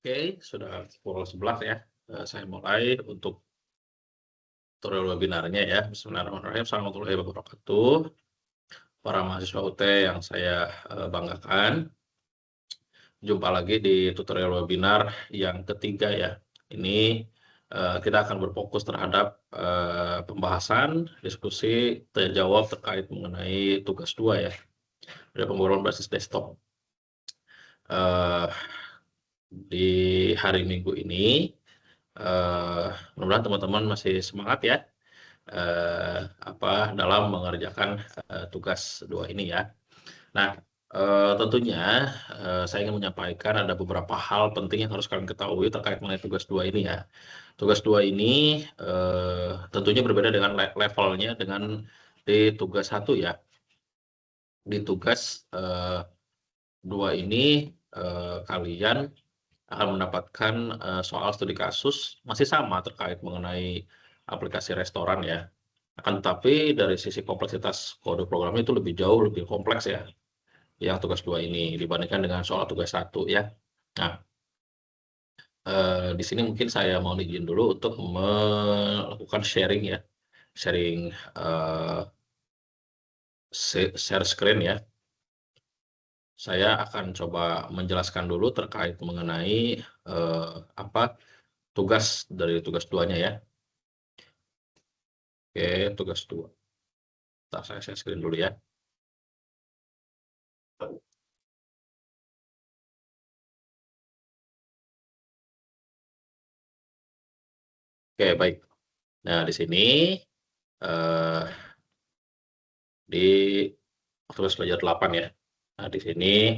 Oke, sudah pukul 11 ya. Saya mulai untuk tutorial webinarnya ya. Bismillahirrahmanirrahim. Assalamualaikum warahmatullahi wabarakatuh. Para mahasiswa UT yang saya banggakan. Jumpa lagi di tutorial webinar yang ketiga ya. Ini kita akan berfokus terhadap pembahasan, diskusi, terjawab terkait mengenai tugas 2 ya. Ada pembaruan basis desktop. Di hari Minggu ini, mudah-mudahan teman-teman masih semangat ya dalam mengerjakan tugas 2 ini ya. Nah, tentunya saya ingin menyampaikan ada beberapa hal penting yang harus kalian ketahui terkait mengenai tugas 2 ini ya. Tugas 2 ini tentunya berbeda dengan levelnya dengan di tugas 1 ya. Di tugas 2 ini kalian akan mendapatkan soal studi kasus masih sama terkait mengenai aplikasi restoran ya. Akan tetapi dari sisi kompleksitas kode programnya itu lebih jauh lebih kompleks ya, yang tugas 2 ini dibandingkan dengan soal tugas 1 ya. Nah, di sini mungkin saya mau izin dulu untuk melakukan sharing ya, sharing share screen ya. Saya akan coba menjelaskan dulu terkait mengenai tugas dari tugas 2-nya ya. Oke, tugas 2. Bentar, saya share screen dulu ya. Oke, baik. Nah, di sini di tugas belajar 8 ya. Nah, di sini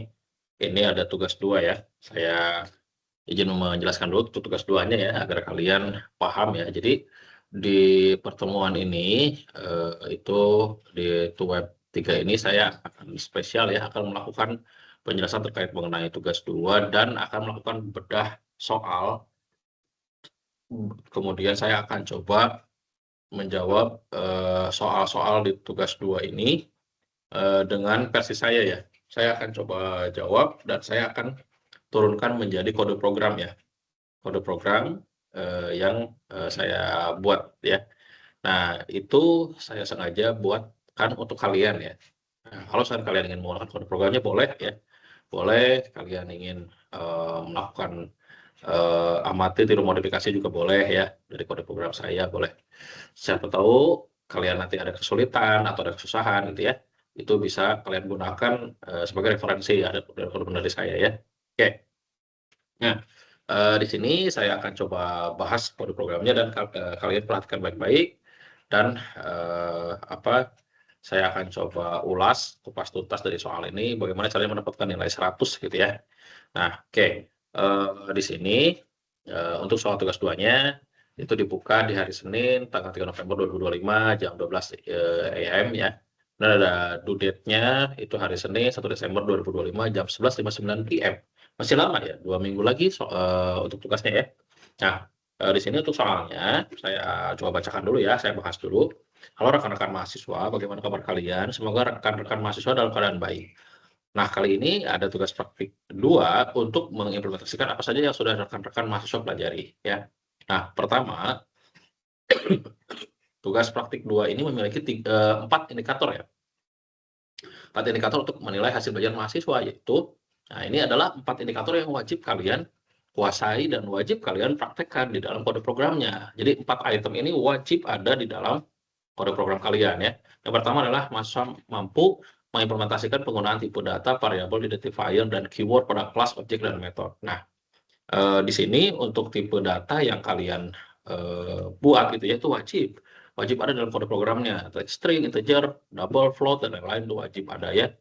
ini ada tugas 2 ya. Saya izin menjelaskan dulu tugas 2-nya ya agar kalian paham ya. Jadi di pertemuan ini itu di web 3 ini saya akan spesial ya akan melakukan penjelasan terkait mengenai tugas 2 dan akan melakukan bedah soal. Kemudian saya akan coba menjawab soal-soal di tugas 2 ini dengan versi saya ya. Saya akan coba jawab dan saya akan turunkan menjadi kode program ya. Kode program yang saya buat ya. Nah, itu saya sengaja buatkan untuk kalian ya. Nah, kalau kalian ingin menggunakan kode programnya boleh ya. Boleh, kalian ingin melakukan amati tiru modifikasi juga boleh ya dari kode program saya boleh. Siapa tahu kalian nanti ada kesulitan atau ada kesusahan gitu ya, itu bisa kalian gunakan sebagai referensi ya dari kode dari saya ya. Oke. Nah, di sini saya akan coba bahas kode programnya dan kalian perhatikan baik-baik dan saya akan coba ulas kupas tuntas dari soal ini bagaimana caranya mendapatkan nilai 100 gitu ya. Nah, oke. Di sini untuk soal tugas 2-nya itu dibuka di hari Senin tanggal 3 November 2025 jam 12 AM ya. Dan ada due date-nya itu hari Senin 1 Desember 2025 jam 11.59 PM. Masih lama ya, 2 minggu lagi untuk tugasnya ya. Nah, di sini untuk soalnya saya coba bacakan dulu ya, saya bahas dulu. Halo rekan-rekan mahasiswa, bagaimana kabar kalian? Semoga rekan-rekan mahasiswa dalam keadaan baik. Nah, kali ini ada tugas praktik 2 untuk mengimplementasikan apa saja yang sudah rekan-rekan mahasiswa pelajari ya. Nah, pertama, tugas praktik 2 ini memiliki 4 indikator ya. 4 indikator untuk menilai hasil belajar mahasiswa yaitu, nah ini adalah 4 indikator yang wajib kalian kuasai dan wajib kalian praktekkan di dalam kode programnya. Jadi 4 item ini wajib ada di dalam kode program kalian ya. Yang pertama adalah mahasiswa mampu mengimplementasikan penggunaan tipe data, variabel, identifier, dan keyword pada kelas, objek, dan metode. Nah, di sini untuk tipe data yang kalian buat gitu ya, itu wajib ada dalam kode programnya. String, integer, double, float, dan lain-lain itu wajib ada ya.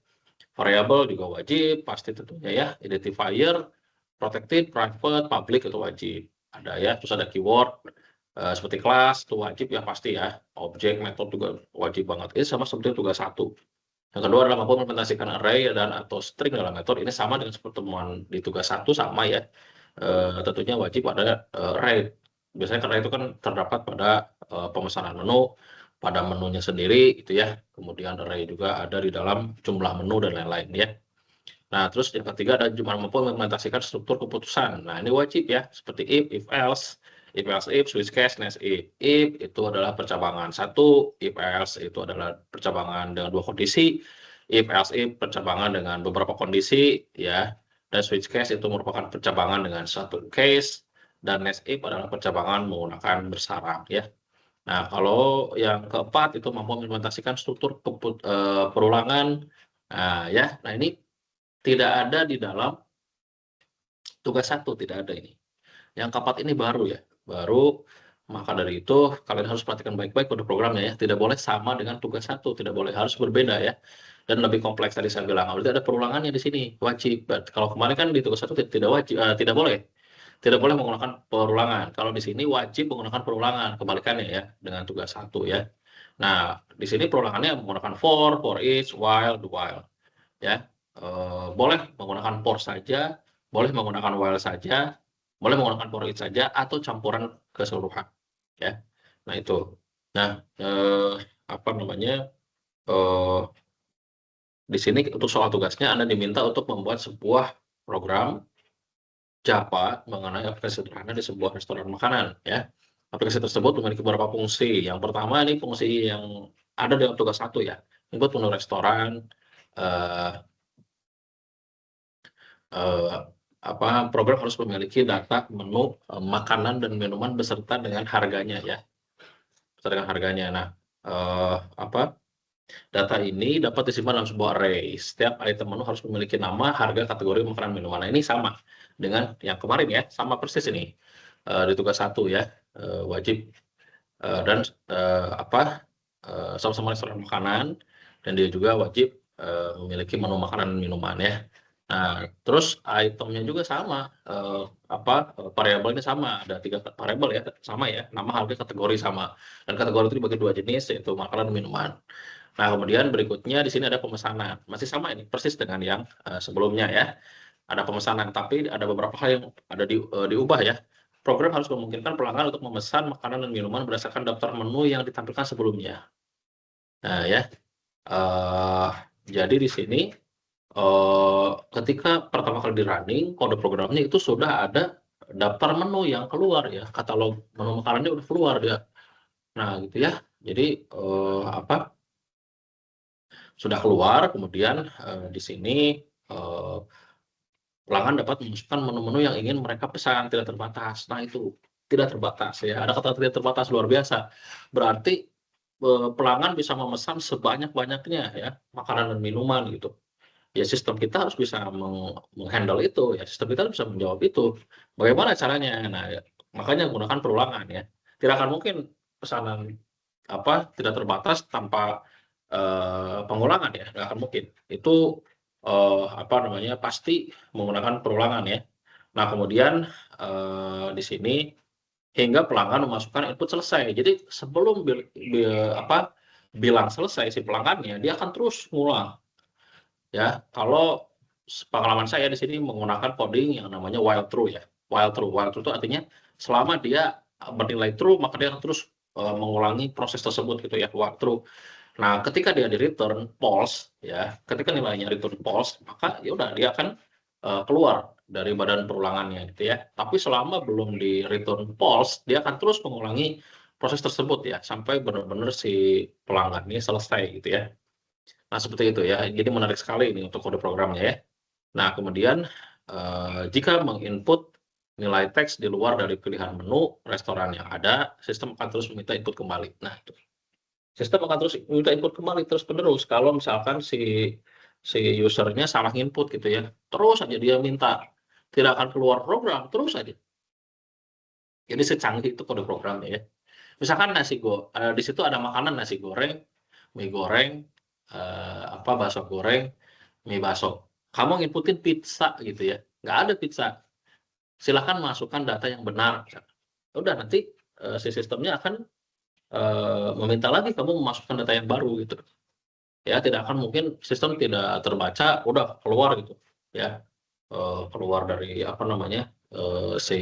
Variabel juga wajib, pasti tentunya ya. Identifier, protected, private, public itu wajib ada ya. Terus ada keyword seperti kelas itu wajib ya pasti ya. Objek, metode juga wajib banget. Ini sama seperti tugas 1. Yang kedua adalah mampu mengimplementasikan array dan atau string dalam metode. Ini sama dengan pertemuan di tugas 1 sama ya. Tentunya wajib ada array. Biasanya array itu kan terdapat pada pemesanan menu, pada menunya sendiri gitu ya. Kemudian array juga ada di dalam jumlah menu dan lain-lain ya. Nah, terus yang ketiga ada cuma mampu mengimplementasikan struktur keputusan. Nah, ini wajib ya, seperti if else, if, switch case, next if. If itu adalah percabangan satu, if else itu adalah percabangan dengan dua kondisi, if percabangan dengan beberapa kondisi, ya. Dan switch case itu merupakan percabangan dengan satu case, dan next if adalah percabangan menggunakan bersarang, ya. Nah, kalau yang keempat itu mampu mengimplementasikan struktur perulangan. Nah, ya. Nah, ini tidak ada di dalam tugas satu, tidak ada ini. Yang keempat ini baru ya, baru. Maka dari itu kalian harus perhatikan baik-baik pada programnya ya. Tidak boleh sama dengan tugas satu, tidak boleh, harus berbeda ya. Dan lebih kompleks tadi saya bilang. Berarti ada perulangannya di sini, wajib. Kalau kemarin kan di tugas satu tidak wajib, tidak boleh. Tidak boleh menggunakan perulangan. Kalau di sini wajib menggunakan perulangan, kebalikannya ya dengan tugas satu ya. Nah, di sini perulangannya menggunakan for each, while, do while. Ya, boleh menggunakan for saja, boleh menggunakan while saja, boleh menggunakan for each saja, atau campuran keseluruhan. Ya, nah itu. Nah, apa namanya? Di sini untuk soal tugasnya Anda diminta untuk membuat sebuah program Java mengenai aplikasi sederhana di sebuah restoran makanan. Ya, aplikasi tersebut memiliki beberapa fungsi. Yang pertama ini fungsi yang ada dalam tugas satu ya. Input menu restoran. Eh, Program harus memiliki data menu makanan dan minuman beserta dengan harganya ya, beserta dengan harganya. Nah, data ini dapat disimpan dalam sebuah array. Setiap item menu harus memiliki nama, harga, kategori makanan minuman. Nah, ini sama dengan yang kemarin ya, sama persis ini di tugas satu ya, wajib dan sama-sama restoran makanan, dan dia juga wajib memiliki menu makanan dan minuman ya. Nah, terus itemnya juga sama, variabelnya sama, ada 3 variabel ya, sama ya, nama, harga, kategori sama. Dan kategori itu dibagi 2 jenis, yaitu makanan dan minuman. Nah, kemudian berikutnya di sini ada pemesanan, masih sama ini, persis dengan yang sebelumnya ya. Ada pemesanan, tapi ada beberapa hal yang ada diubah ya. Program harus memungkinkan pelanggan untuk memesan makanan dan minuman berdasarkan daftar menu yang ditampilkan sebelumnya. Nah ya, jadi di sini ketika pertama kali di-running, kode programnya itu sudah ada daftar menu yang keluar ya, katalog menu makanannya udah keluar dia. Nah gitu ya, jadi sudah keluar, kemudian di sini pelanggan dapat memasukkan menu-menu yang ingin mereka pesan, tidak terbatas. Nah itu, tidak terbatas ya, ada kata tidak terbatas, luar biasa. Berarti pelanggan bisa memesan sebanyak-banyaknya ya, makanan dan minuman gitu. Ya sistem kita harus bisa menghandle itu ya, sistem kita bisa menjawab itu. Bagaimana caranya? Nah, ya, makanya gunakan perulangan ya. Tidak akan mungkin pesanan tidak terbatas tanpa pengulangan ya, nggak akan mungkin. Itu pasti menggunakan perulangan ya. Nah, kemudian di sini hingga pelanggan memasukkan input selesai. Jadi sebelum bilang selesai si pelanggannya, dia akan terus ngulang. Ya, kalau pengalaman saya di sini menggunakan coding yang namanya while true ya. While true itu artinya selama dia bernilai true, maka dia akan terus mengulangi proses tersebut gitu ya, while true. Nah, ketika dia di return false ya, ketika nilainya return false, maka ya udah dia akan keluar dari badan perulangannya gitu ya. Tapi selama belum di return false, dia akan terus mengulangi proses tersebut ya, sampai benar-benar si pelanggan ini selesai gitu ya. Nah, seperti itu ya. Jadi menarik sekali ini untuk kode programnya ya. Nah, kemudian jika menginput nilai teks di luar dari pilihan menu restoran yang ada, sistem akan terus meminta input kembali. Nah, itu. Sistem akan terus minta input kembali terus-menerus kalau misalkan si usernya salah input gitu ya. Terus aja dia minta, tidak akan keluar program, terus aja. Jadi secanggih itu kode programnya ya. Misalkan di situ ada makanan nasi goreng, mie goreng, bakso goreng, mie bakso. Kamu nginputin pizza gitu ya, nggak ada pizza. Silahkan masukkan data yang benar. Udah nanti si sistemnya akan meminta lagi kamu memasukkan data yang baru gitu. Ya, tidak akan mungkin sistem tidak terbaca, udah keluar gitu. Ya, keluar dari si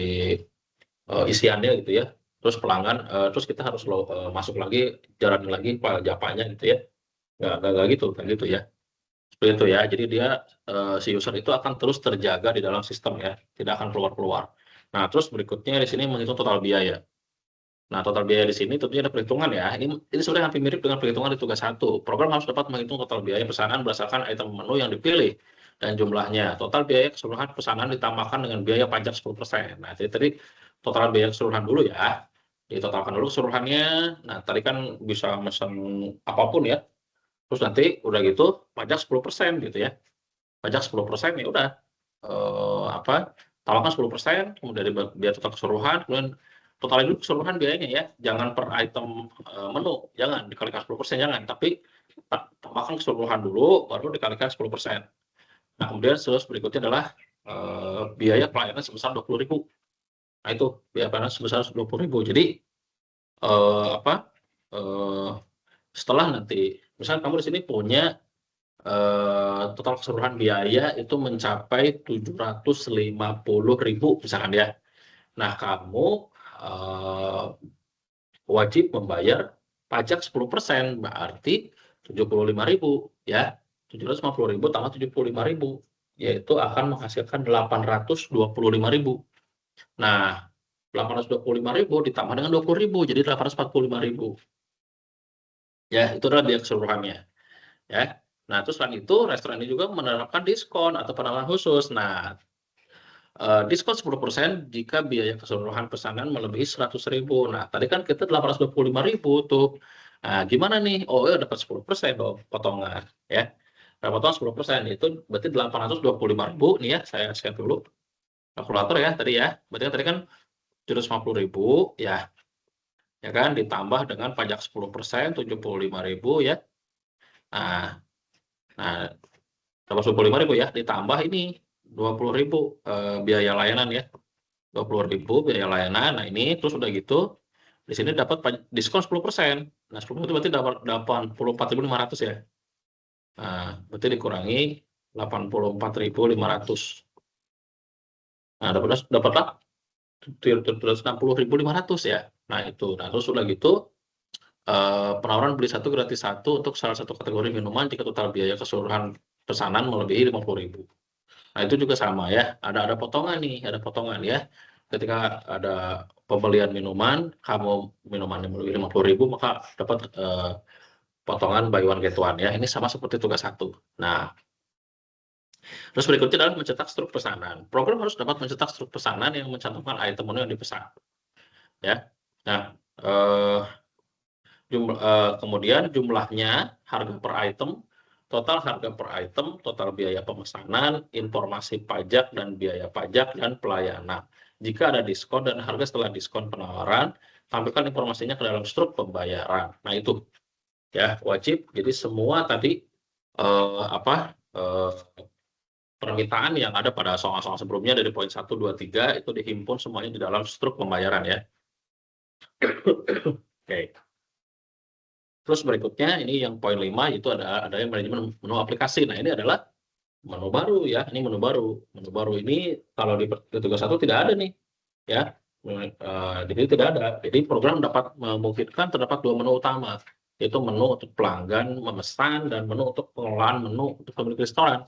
isiannya gitu ya. Terus pelanggan, terus kita harus masuk lagi, jalanin lagi file Java-nya gitu ya. Nggak gitu ya. Seperti itu ya. Jadi dia si user itu akan terus terjaga di dalam sistem ya, tidak akan keluar-keluar. Nah, terus berikutnya di sini menghitung total biaya. Nah, total biaya di sini tentunya ada perhitungan ya. Ini sebenarnya hampir mirip dengan perhitungan di tugas 1. Program harus dapat menghitung total biaya pesanan berdasarkan item menu yang dipilih dan jumlahnya. Total biaya keseluruhan pesanan ditambahkan dengan biaya pajak 10%. Nah, jadi tadi total biaya keseluruhan dulu ya. Ditotalkan dulu keseluruhannya. Nah, tadi kan bisa pesan apapun ya. Terus nanti udah gitu pajak 10% gitu ya. Pajak 10% ya udah tambahkan 10%, kemudian biaya total keseluruhan, kemudian totalin dulu keseluruhan biayanya ya, jangan per item menu, jangan dikalikan 10%, jangan, tapi tambahkan keseluruhan dulu, baru dikalikan 10%. Nah, kemudian terus berikutnya adalah biaya pelayanan sebesar 20.000. Nah, itu biaya pelayanan sebesar 20.000. Jadi setelah nanti, misalnya kamu di sini punya total keseluruhan biaya itu mencapai 750.000 misalkan ya. Nah, kamu wajib membayar pajak 10%, berarti 75.000 ya. 750.000 tambah 75.000 yaitu akan menghasilkan 825.000. Nah, 825.000 ditambah dengan 20.000 jadi 845.000. Ya, itu adalah biaya keseluruhannya. Ya. Nah, terus selain itu restoran ini juga menerapkan diskon atau penawaran khusus. Nah, diskon 10% jika biaya keseluruhan pesanan melebihi 100.000. Nah, tadi kan kita 825.000 tuh. Nah, gimana nih? Oh, ya dapat 10% dong potongan ya. Dapat potongan 10%, itu berarti 825.000 nih ya, saya share dulu kalkulator ya tadi ya. Berarti tadi kan 750.000 ya. Ya kan ditambah dengan pajak 10% 75.000 ya. Nah, dapat 25.000 ya, ditambah ini 20.000 biaya layanan ya. 20.000 biaya layanan. Nah, ini terus udah gitu di sini dapat diskon 10%. Nah, 10% itu berarti dapat 84.500 ya. Nah, berarti dikurangi 84.500. Nah, dapatlah 360.500 ya. Nah, itu. Nah, terus udah gitu penawaran beli satu gratis satu untuk salah satu kategori minuman jika total biaya keseluruhan pesanan melebihi 50.000. Nah, itu juga sama ya, ada potongan nih, ada potongan ya. Ketika ada pembelian minuman, kamu minumannya melebihi 50.000 maka dapat potongan buy one get one ya. Ini sama seperti tugas 1. Nah, terus berikutnya adalah mencetak struk pesanan. Program harus dapat mencetak struk pesanan yang mencantumkan item menu yang dipesan. Ya. Nah, kemudian jumlahnya, harga per item, total harga per item, total biaya pemesanan, informasi pajak dan biaya pajak dan pelayanan. Jika ada diskon dan harga setelah diskon penawaran, tampilkan informasinya ke dalam struk pembayaran. Nah, itu ya wajib. Jadi semua tadi permintaan yang ada pada soal-soal sebelumnya dari poin 1, 2, 3 itu dihimpun semuanya di dalam struk pembayaran ya. Oke. Terus berikutnya ini yang poin 5 itu ada yang manajemen menu aplikasi. Nah, ini adalah menu baru ya, ini menu baru. Menu baru ini kalau di tugas 1 tidak ada nih ya. Di sini tidak ada. Jadi program dapat memungkinkan terdapat 2 menu utama, yaitu menu untuk pelanggan memesan dan menu untuk pengelolaan menu untuk pemilik restoran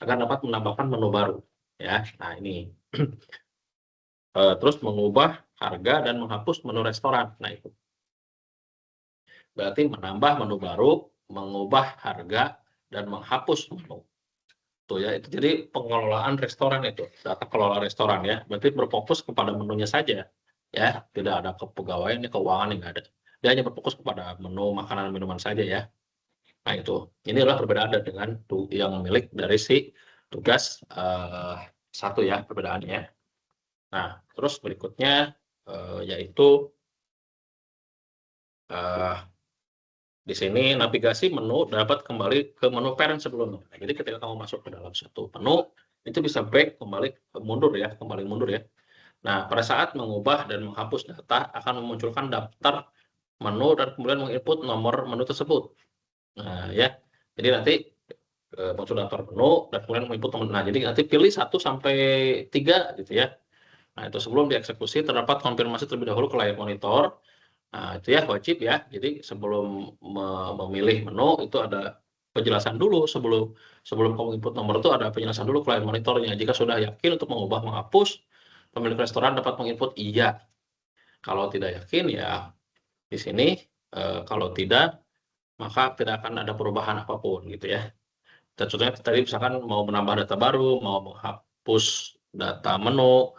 agar dapat menambahkan menu baru ya. Nah, ini terus mengubah harga dan menghapus menu restoran. Nah, itu berarti menambah menu baru, mengubah harga dan menghapus menu. Tuh ya, itu jadi pengelolaan restoran itu, data kelola restoran ya. Berarti berfokus kepada menunya saja ya, tidak ada kepegawaian, keuangan yang ada. Dia hanya berfokus kepada menu makanan minuman saja ya. Nah, itu. Ini adalah perbedaan dengan yang milik dari si tugas 1 ya, perbedaannya. Nah, terus berikutnya yaitu di sini navigasi menu dapat kembali ke menu parent sebelumnya. Nah, jadi ketika kamu masuk ke dalam satu menu, itu bisa back kembali mundur ya, kembali mundur ya. Nah, pada saat mengubah dan menghapus data akan memunculkan daftar menu dan kemudian menginput nomor menu tersebut. Nah, ya. Jadi nanti muncul daftar menu dan kemudian menginput nomor. Nah, jadi nanti pilih 1 sampai 3 gitu ya. Nah, itu sebelum dieksekusi terdapat konfirmasi terlebih dahulu ke layar monitor. Nah, itu ya wajib ya. Jadi sebelum memilih menu itu ada penjelasan dulu sebelum kamu input nomor itu ada penjelasan dulu klien monitornya. Jika sudah yakin untuk mengubah menghapus, pemilik restoran dapat menginput iya. Kalau tidak yakin ya di sini kalau tidak maka tidak akan ada perubahan apapun gitu ya. Dan contohnya tadi misalkan mau menambah data baru, mau menghapus data menu,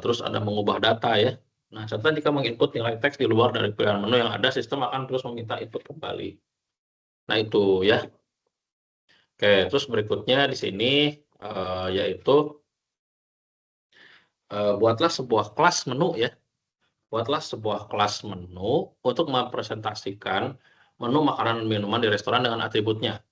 terus ada mengubah data ya. Nah, contohnya jika menginput nilai teks di luar dari pilihan menu yang ada, sistem akan terus meminta input kembali. Nah, itu ya. Oke, terus berikutnya di sini yaitu buatlah sebuah kelas menu ya. Buatlah sebuah kelas menu untuk mempresentasikan menu makanan dan minuman di restoran dengan atributnya.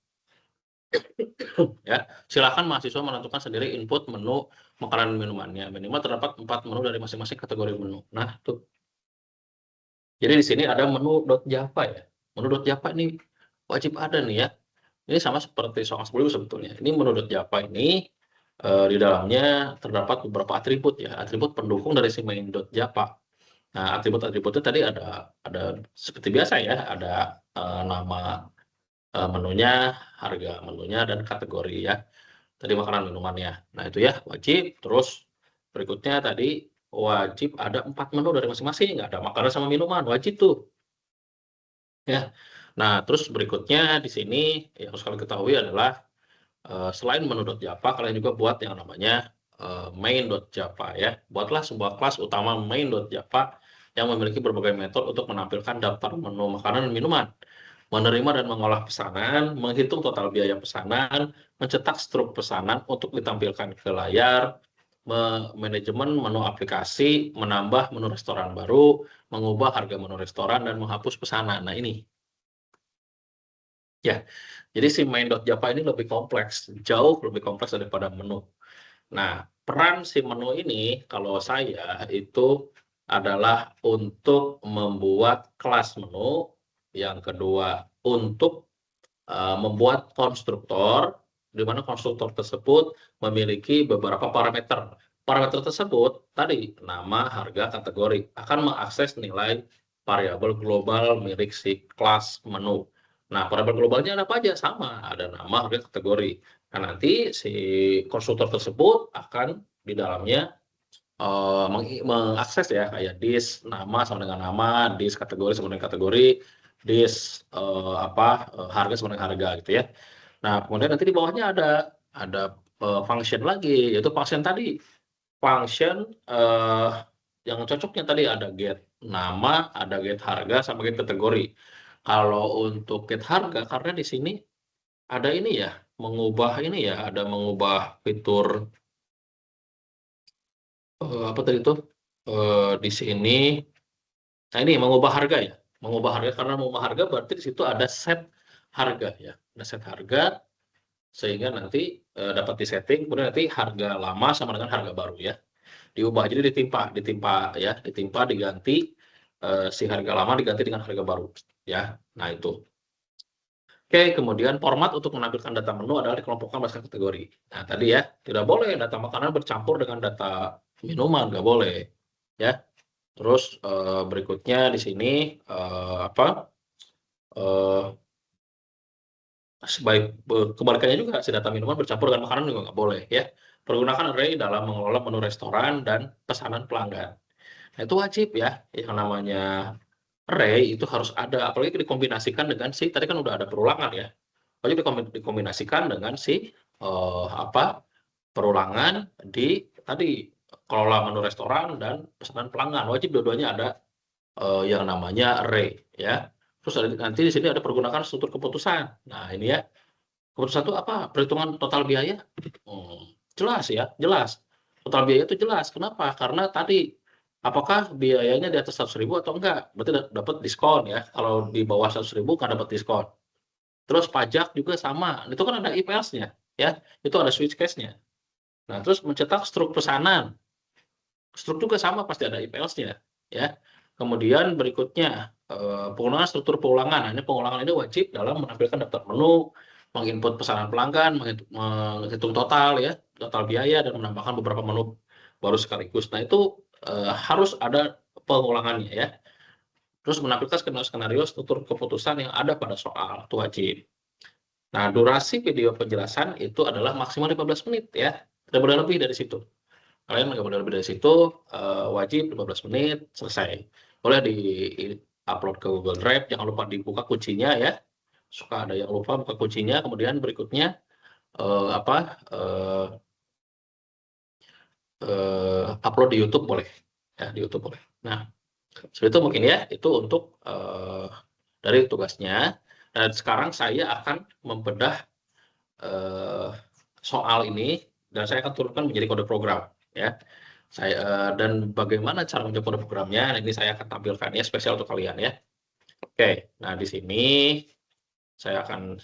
Ya, silakan mahasiswa menentukan sendiri input menu makanan dan minumannya. Minimal terdapat 4 menu dari masing-masing kategori menu. Nah, tuh. Jadi di sini ada menu.java ya. Menu.java ini wajib ada nih ya. Ini sama seperti soal sebelumnya sebetulnya. Ini menu.java ini di dalamnya terdapat beberapa atribut ya, atribut pendukung dari si main.java. Nah, atribut-atributnya tadi ada seperti biasa ya, ada nama menunya, harga menunya, dan kategori ya. Tadi makanan minumannya. Nah, itu ya wajib. Terus berikutnya tadi wajib ada 4 menu dari masing-masing, ada makanan sama minuman, wajib tuh. Ya. Nah, terus berikutnya di sini yang harus kalian ketahui adalah selain menu.java, kalian juga buat yang namanya main.java ya. Buatlah sebuah kelas utama main.java yang memiliki berbagai metode untuk menampilkan daftar menu makanan dan minuman, menerima dan mengolah pesanan, menghitung total biaya pesanan, mencetak struk pesanan untuk ditampilkan ke layar, manajemen menu aplikasi, menambah menu restoran baru, mengubah harga menu restoran, dan menghapus pesanan. Nah, ini. Ya, jadi si main.java ini lebih kompleks, jauh lebih kompleks daripada menu. Nah, peran si menu ini kalau saya itu adalah untuk membuat kelas menu, yang kedua untuk membuat konstruktor, di mana konstruktor tersebut memiliki beberapa parameter. Parameter tersebut tadi nama, harga, kategori akan mengakses nilai variabel global milik si kelas menu. Nah, variabel globalnya ada apa aja? Sama, ada nama, harga, kategori. Nah, nanti si konstruktor tersebut akan di dalamnya mengakses ya, kayak dis nama sama dengan nama, dis kategori sama dengan kategori, dis harga sama dengan harga gitu ya. Nah, kemudian nanti di bawahnya ada function lagi, yaitu function tadi. Function yang cocoknya tadi ada get nama, ada get harga, sama get kategori. Kalau untuk get harga, karena di sini ada ini ya, ada mengubah fitur apa tadi itu di sini. Nah, ini mengubah harga ya, mengubah harga, karena mengubah harga berarti di situ ada set harga ya, ada set harga sehingga nanti dapat disetting, kemudian nanti harga lama sama dengan harga baru ya diubah, jadi ditimpa diganti, si harga lama diganti dengan harga baru ya. Nah, itu. Oke, kemudian format untuk menampilkan data menu adalah dikelompokkan berdasarkan kategori. Nah, tadi ya, tidak boleh data makanan bercampur dengan data minuman, nggak boleh ya. Terus berikutnya di sini kebalikannya juga, si data minuman bercampur dengan makanan juga nggak boleh ya. Pergunakan array dalam mengelola menu restoran dan pesanan pelanggan. Nah, itu wajib ya, yang namanya array itu harus ada, apalagi dikombinasikan dengan si tadi kan udah ada perulangan ya. Wajib dikombinasikan dengan si perulangan di tadi kelola menu restoran dan pesanan pelanggan. Wajib dua-duanya ada yang namanya array ya. Terus nanti di sini ada pergunakan struktur keputusan. Nah, ini ya. Keputusan itu apa? Perhitungan total biaya. Jelas ya, jelas. Total biaya itu jelas. Kenapa? Karena tadi apakah biayanya di atas 100.000 atau enggak? Berarti dapat diskon ya. Kalau di bawah 100.000 kan dapat diskon. Terus pajak juga sama. Itu kan ada IPS-nya ya. Itu ada switch case-nya. Nah, terus mencetak struk pesanan. Struk juga sama, pasti ada IPS-nya ya. Kemudian berikutnya penggunaan struktur pengulangan. Nah, ini pengulangan ini wajib dalam menampilkan daftar menu, menginput pesanan pelanggan, menghitung total ya, total biaya, dan menambahkan beberapa menu baru sekaligus. Nah, itu harus ada pengulangannya ya. Terus menampilkan skenario struktur keputusan yang ada pada soal, itu wajib. Nah, durasi video penjelasan itu adalah maksimal 15 menit ya. Tidak boleh lebih dari situ. Kalian nggak boleh lebih dari situ, wajib 15 menit, selesai. Boleh di-upload ke Google Drive, jangan lupa dibuka kuncinya ya. Suka ada yang lupa buka kuncinya, kemudian berikutnya upload di YouTube boleh, ya di YouTube boleh. Nah, seperti itu mungkin ya, itu untuk dari tugasnya. Dan sekarang saya akan membedah soal ini dan saya akan turunkan menjadi kode program ya. Dan bagaimana cara menjawab kode programnya, ini saya akan tampilkan ya spesial untuk kalian ya. Oke, nah di sini saya akan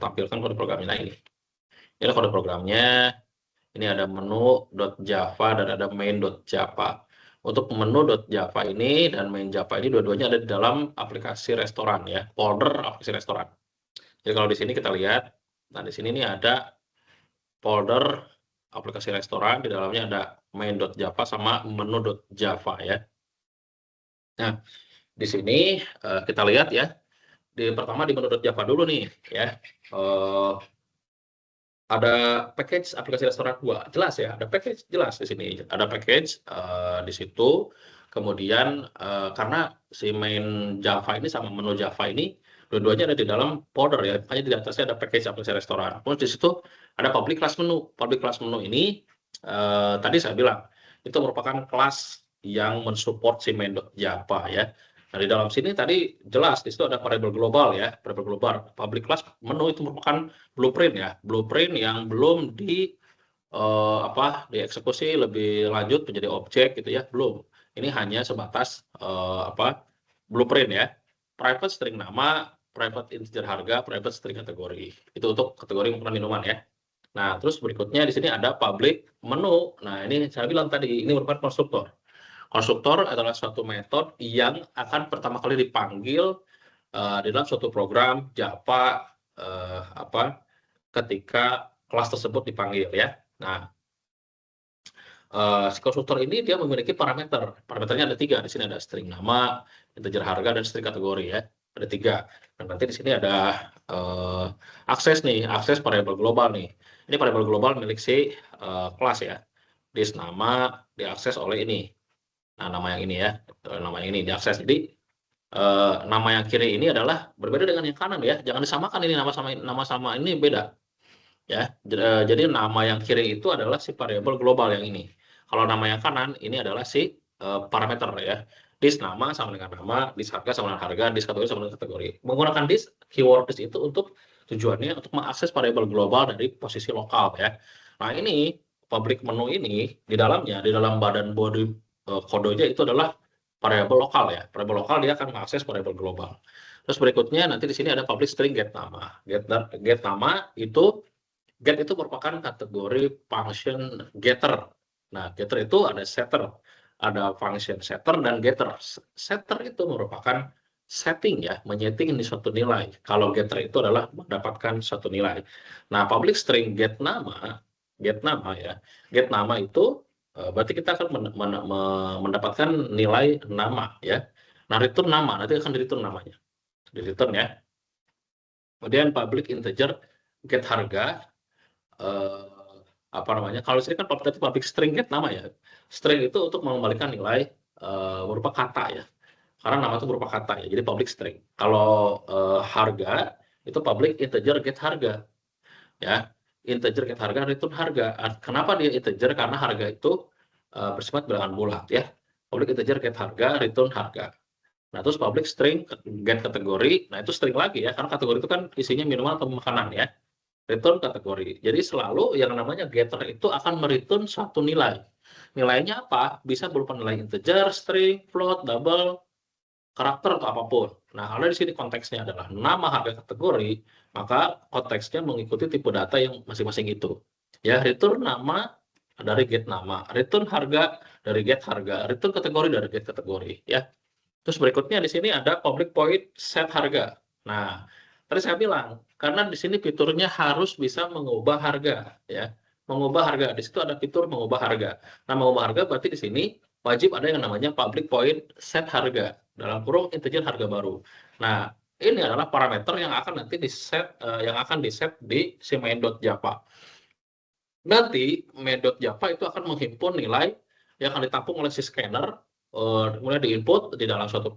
tampilkan kode programnya. Nah ini adalah kode programnya. Ini ada menu.java dan ada main.java. Untuk menu.java ini dan main Java ini dua-duanya ada di dalam aplikasi restoran ya, folder aplikasi restoran. Jadi kalau di sini kita lihat, nah di sini nih ada folder aplikasi restoran, di dalamnya ada main.java sama menu.java ya. Nah, di sini kita lihat ya, pertama di menu.java dulu nih ya. Ada package aplikasi restoran 2, jelas ya, ada package jelas di sini, ada package di situ. Kemudian karena si main Java ini sama menu Java ini dua-duanya ada di dalam folder ya, makanya di atasnya ada package aplikasi restoran. Terus di situ ada public class menu. Public class menu ini tadi saya bilang itu merupakan kelas yang mensupport si main Java ya. Nah, di dalam sini tadi jelas di situ ada variabel global ya, variabel global. Public class menu itu merupakan blueprint ya, blueprint yang belum dieksekusi lebih lanjut menjadi objek gitu ya, belum. Ini hanya sebatas blueprint ya. Private string nama, private integer harga, private string kategori. Itu untuk kategori makanan minuman ya. Nah, terus berikutnya di sini ada public menu. Nah, ini saya bilang tadi ini merupakan konstruktor. Konstruktor adalah suatu metode yang akan pertama kali dipanggil di dalam suatu program Java ketika kelas tersebut dipanggil ya. Nah, si konstruktor ini dia memiliki parameter. Parameternya ada 3. Di sini ada string nama, integer harga, dan string kategori ya. Ada 3. Dan nanti di sini ada akses nih, akses variabel global nih. Ini variabel global milik si kelas ya. Dis nama diakses oleh ini. Nah, nama yang ini ya, nama yang ini diakses. Jadi nama yang kiri ini adalah berbeda dengan yang kanan ya. Jangan disamakan ini nama sama ini beda ya. Jadi nama yang kiri itu adalah si variabel global yang ini. Kalau nama yang kanan ini adalah si parameter ya. Dis nama sama dengan nama, dis harga sama dengan harga, dis kategori sama dengan kategori. Menggunakan dis keyword dis itu untuk tujuannya untuk mengakses variabel global dari posisi lokal ya. Nah, ini public menu ini di dalamnya, di dalam badan body kodenya itu adalah variabel lokal ya. Variabel lokal dia akan mengakses variabel global. Terus berikutnya nanti di sini ada public string get nama. Get nama itu get itu merupakan kategori function getter. Nah, getter itu ada setter, ada function setter dan getter. Setter itu merupakan setting ya, menyeting ini suatu nilai. Kalau getter itu adalah mendapatkan suatu nilai. Nah, public string get nama ya. Get nama itu berarti kita akan mendapatkan nilai nama ya. Nah, return nama, nanti akan di-return namanya. Di-return ya. Kemudian public integer get harga, kalau sini kan public string get nama ya. String itu untuk mengembalikan nilai berupa kata ya. Karena nama itu berupa kata ya, jadi public string. Kalau harga itu public integer get harga ya. Integer get harga, return harga. Kenapa dia integer? Karena harga itu bersifat bilangan bulat ya. Public integer get harga, return harga. Nah, terus public string get kategori, nah itu string lagi ya, karena kategori itu kan isinya minuman atau makanan ya. Return kategori. Jadi selalu yang namanya getter itu akan mereturn suatu nilai. Nilainya apa? Bisa berupa nilai integer, string, float, double, karakter atau apapun. Nah, kalau di sini konteksnya adalah nama, harga, kategori, maka konteksnya mengikuti tipe data yang masing-masing itu. Ya, return nama dari get nama, return harga dari get harga, return kategori dari get kategori. Ya. Terus berikutnya di sini ada public void set harga. Nah, tadi saya bilang karena di sini fiturnya harus bisa mengubah harga, ya, mengubah harga. Di situ ada fitur mengubah harga. Nah, mengubah harga berarti di sini wajib ada yang namanya public void set harga dalam kurung integer harga baru. Nah, ini adalah parameter yang akan nanti di-set di si main.java. Nanti main.java itu akan menghimpun nilai yang akan ditampung oleh si scanner, kemudian di-input di dalam suatu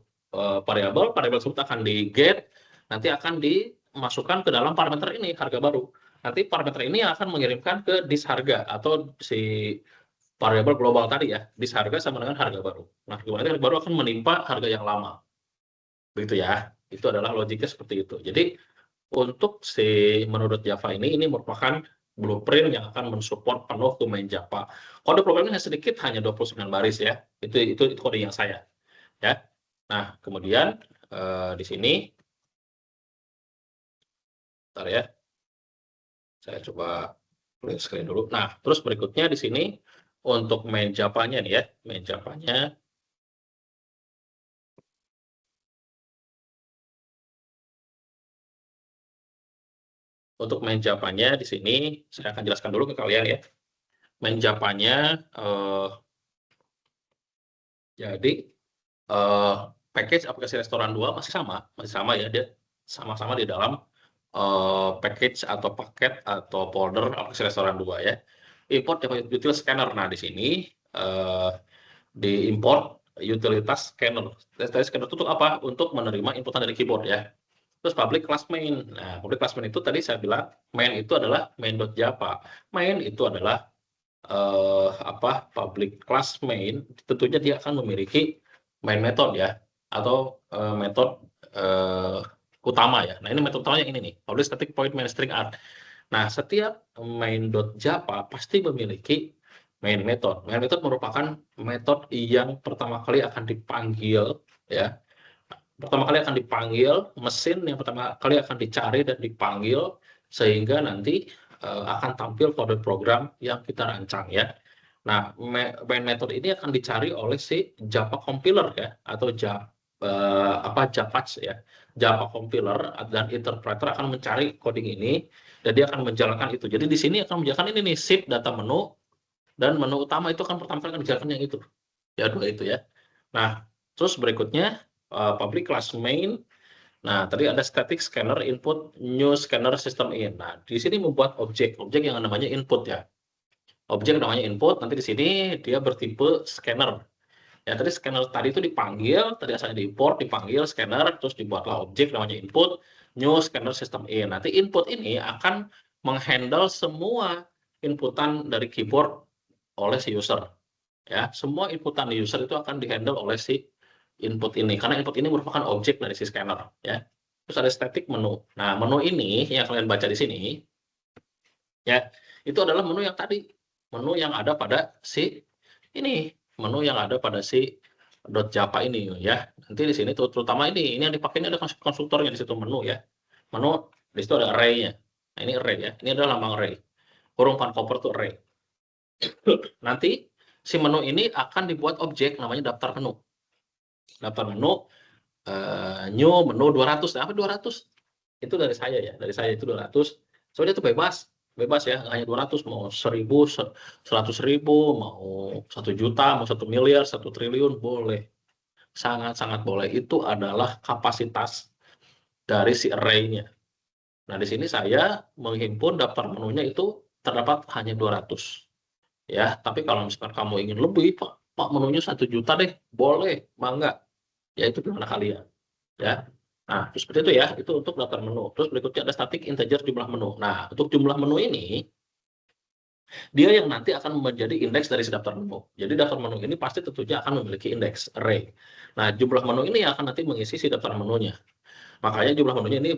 variabel tersebut akan di-get, nanti akan dimasukkan ke dalam parameter ini, harga baru. Nanti parameter ini akan mengirimkan ke disk harga atau si variabel global tadi ya, disk harga sama dengan harga baru. Nah, harga baru akan menimpa harga yang lama. Begitu ya. Itu adalah logiknya seperti itu. Jadi untuk si menurut Java ini merupakan blueprint yang akan mensupport penuh ke main Java. Kode programnya sedikit, hanya 29 baris ya. Itu kode yang saya ya. Nah, kemudian di sini bentar ya. Saya coba clear screen dulu. Nah, terus berikutnya di sini untuk main Java-nya nih ya, main Java-nya. Untuk main Java-nya di sini saya akan jelaskan dulu ke kalian ya. Main Java-nya jadi package aplikasi restoran 2 masih sama ya, dia sama-sama di dalam package atau paket atau folder aplikasi restoran 2 ya. Import Java Util Scanner. Nah, di sini di import utilitas scanner. Scanner itu untuk apa? Untuk menerima inputan dari keyboard ya. Terus public class main. Nah, public class main itu tadi saya bilang main itu adalah main.java. Main itu adalah public class main. Tentunya dia akan memiliki main method ya, atau metode utama ya. Nah, ini metode utamanya ini nih, public static void main string art. Nah, setiap main.java pasti memiliki main method. Main method merupakan metode yang pertama kali akan dipanggil ya. Pertama kali akan dipanggil, mesin yang pertama kali akan dicari dan dipanggil, sehingga nanti akan tampil kode program yang kita rancang ya. Nah, main method ini akan dicari oleh si Java compiler ya, atau Javas ya. Java compiler dan interpreter akan mencari coding ini dan dia akan menjalankan itu. Jadi di sini akan menjalankan ini nih, shift data menu, dan menu utama itu akan pertama kali akan dijalankan yang itu. Ya, dua itu ya. Nah, terus berikutnya public class main. Nah, tadi ada static scanner input new scanner system in. Nah, di sini membuat objek yang namanya input ya. Objek namanya input, nanti di sini dia bertipe scanner. Ya, tadi scanner tadi itu dipanggil, tadi asalnya diimport, dipanggil scanner, terus dibuatlah objek namanya input new scanner system in. Nanti input ini akan menghandle semua inputan dari keyboard oleh si user. Ya, semua inputan user itu akan dihandle oleh si input ini, karena input ini merupakan objek dari si scanner ya. Terus ada static menu. Nah, menu ini yang kalian baca di sini ya, itu adalah menu yang tadi, menu yang ada pada si ini, menu yang ada pada si .java ini ya. Nanti di sini terutama ini yang dipakai, ini ada konstruktornya di situ, menu ya. Menu di situ ada array-nya. Nah, ini array ya. Ini adalah lambang array. Kurung pancover itu array. Nanti si menu ini akan dibuat objek namanya daftar menu. Daftar menu new menu 200. Nah, apa 200? Itu dari saya ya. Dari saya itu 200. Soalnya itu bebas ya, hanya 200, mau 1000, 100.000, mau 1 juta, mau 1 miliar, 1 triliun, boleh. Sangat-sangat boleh. Itu adalah kapasitas dari si array-nya. Nah, di sini saya menghimpun daftar menunya itu terdapat hanya 200. Ya, tapi kalau misalkan kamu ingin lebih, Pak menunya 1 juta deh, boleh, mangga. Ya, itu gimana kalian. Ya. Nah, terus seperti itu ya, itu untuk daftar menu. Terus berikutnya ada static integer jumlah menu. Nah, untuk jumlah menu ini, dia yang nanti akan menjadi indeks dari si daftar menu. Jadi daftar menu ini pasti tentunya akan memiliki indeks array. Nah, jumlah menu ini yang akan nanti mengisi si daftar menunya. Makanya jumlah menunya ini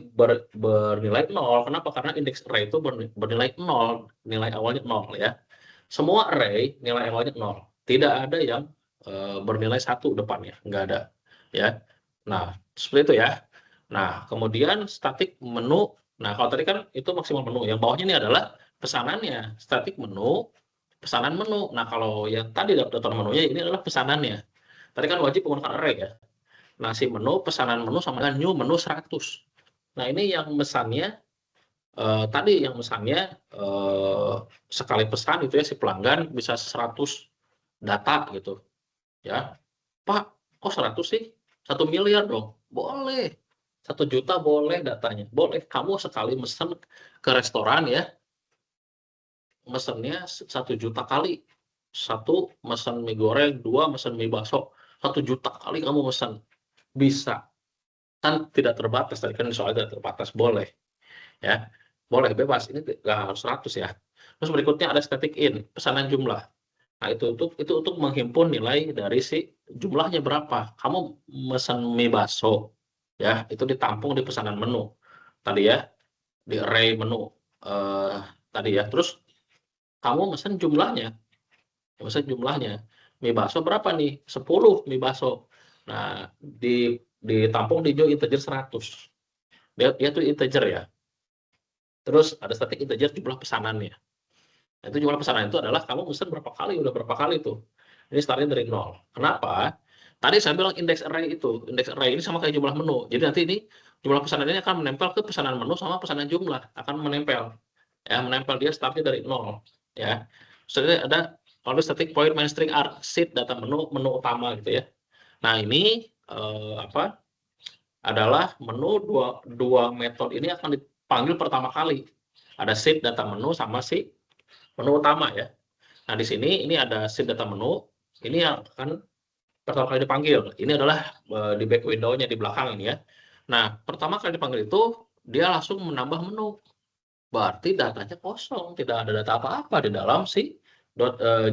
bernilai 0. Kenapa? Karena indeks array itu bernilai 0, nilai awalnya 0 ya. Semua array nilai awalnya 0. Tidak ada yang bernilai 1 depannya, nggak ada ya. Nah, seperti itu ya. Nah, kemudian static menu. Nah, kalau tadi kan itu maksimal menu. Yang bawahnya ini adalah pesanannya. Static menu, pesanan menu. Nah, kalau yang tadi daftar menunya ini adalah pesanannya. Tadi kan wajib menggunakan array ya. Nah, si menu, pesanan menu sama dengan new menu 100. Nah, ini yang mesannya tadi yang mesannya sekali pesan itu ya si pelanggan bisa 100 data gitu. Ya. Pak, kok 100 sih? 1 miliar dong. Boleh. 1 juta boleh datanya, boleh. Kamu sekali mesen ke restoran ya, mesennya 1 juta kali. 1 mesen mie goreng, 2 mesen mie bakso, 1 juta kali kamu mesen. Bisa. Kan tidak terbatas, tadi kan soalnya tidak terbatas, boleh. Ya, boleh bebas, ini nggak harus 100 ya. Terus berikutnya ada static in, pesanan jumlah. Nah, itu untuk menghimpun nilai dari si jumlahnya berapa. Kamu mesen mie bakso, ya, itu ditampung di pesanan menu. Tadi ya, di array menu, tadi ya. Terus kamu mesen jumlahnya, mie bakso berapa nih? 10 mie bakso. Nah, ditampung di jo integer 100. Dia tuh integer ya. Terus ada static integer jumlah pesanannya. Nah, itu jumlah pesanan itu adalah kamu mesen berapa kali, udah berapa kali tuh. Ini startnya dari 0. Kenapa? Tadi saya bilang index array itu. Index array ini sama kayak jumlah menu. Jadi nanti ini jumlah pesanan ini akan menempel ke pesanan menu sama pesanan jumlah. Akan menempel. Ya, menempel dia startnya dari 0. Ya. Selanjutnya ada always static point main string are seed data menu utama gitu ya. Nah, ini adalah menu dua metode ini akan dipanggil pertama kali. Ada seed data menu sama si menu utama ya. Nah, di sini ini ada seed data menu, ini yang akan pertama kali dipanggil. Ini adalah di back window-nya di belakang ini ya. Nah, pertama kali dipanggil itu dia langsung menambah menu. Berarti datanya kosong, tidak ada data apa-apa di dalam si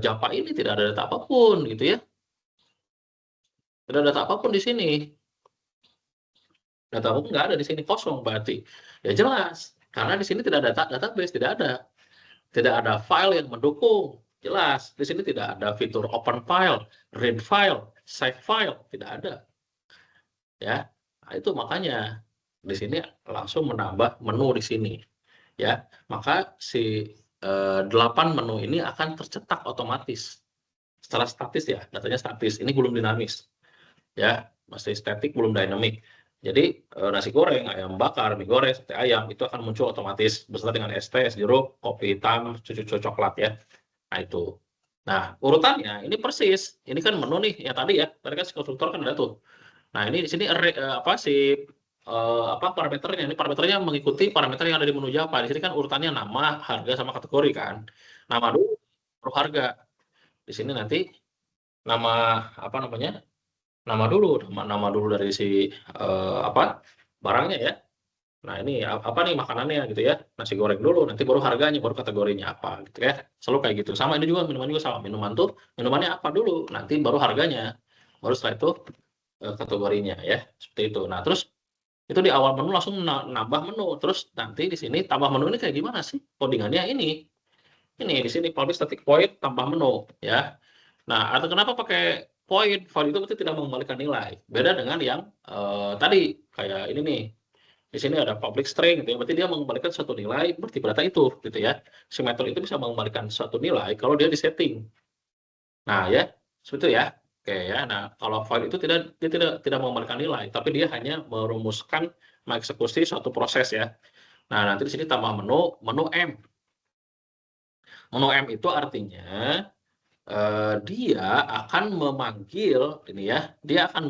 Java ini, tidak ada data apapun gitu ya. Tidak ada data apapun di sini. Data apapun nggak ada di sini, kosong berarti. Ya jelas, karena di sini tidak ada database, tidak ada. Tidak ada file yang mendukung. Jelas, di sini tidak ada fitur open file, read file, save file, tidak ada. Ya, nah, itu makanya di sini langsung menambah menu di sini. Ya, maka si 8 menu ini akan tercetak otomatis. Secara statis ya, datanya statis. Ini belum dinamis. Ya, masih statik, belum dynamic. Jadi nasi goreng, ayam bakar, mie goreng, sate ayam itu akan muncul otomatis beserta dengan ST, es jeruk, kopi hitam, cucu coklat ya. Nah itu. Nah urutannya ini persis. Ini kan menu nih yang tadi ya. Tadi kan si konstruktor kan ada tuh. Nah ini di sini parameternya. Ini parameternya mengikuti parameter yang ada di menu Java. Di sini kan urutannya nama, harga sama kategori kan. Nama dulu, baru harga. Di sini nanti nama apa namanya? Nama dulu dari si barangnya ya. Nah ini apa nih makanannya gitu ya, nasi goreng dulu, nanti baru harganya, baru kategorinya apa gitu ya. Selalu kayak gitu. Sama ini juga minuman juga sama. Minuman tuh minumannya apa dulu, nanti baru harganya, baru setelah itu kategorinya ya, seperti itu. Nah terus itu di awal menu langsung nambah menu, terus nanti di sini tambah menu ini kayak gimana sih codingannya ini di sini public static void tambah menu ya. Nah, atau kenapa pakai void? Void itu berarti tidak mengembalikan nilai. Beda dengan yang tadi kayak ini nih. Di sini ada public string gitu ya. Berarti dia mengembalikan suatu nilai berarti data itu gitu ya. Si metode itu bisa mengembalikan suatu nilai kalau dia disetting. Nah, ya, seperti itu ya. Oke ya. Nah, kalau void itu dia tidak mengembalikan nilai, tapi dia hanya merumuskan mengeksekusi suatu proses ya. Nah, nanti di sini tambah menu M. Menu M itu artinya dia akan memanggil ini ya, dia akan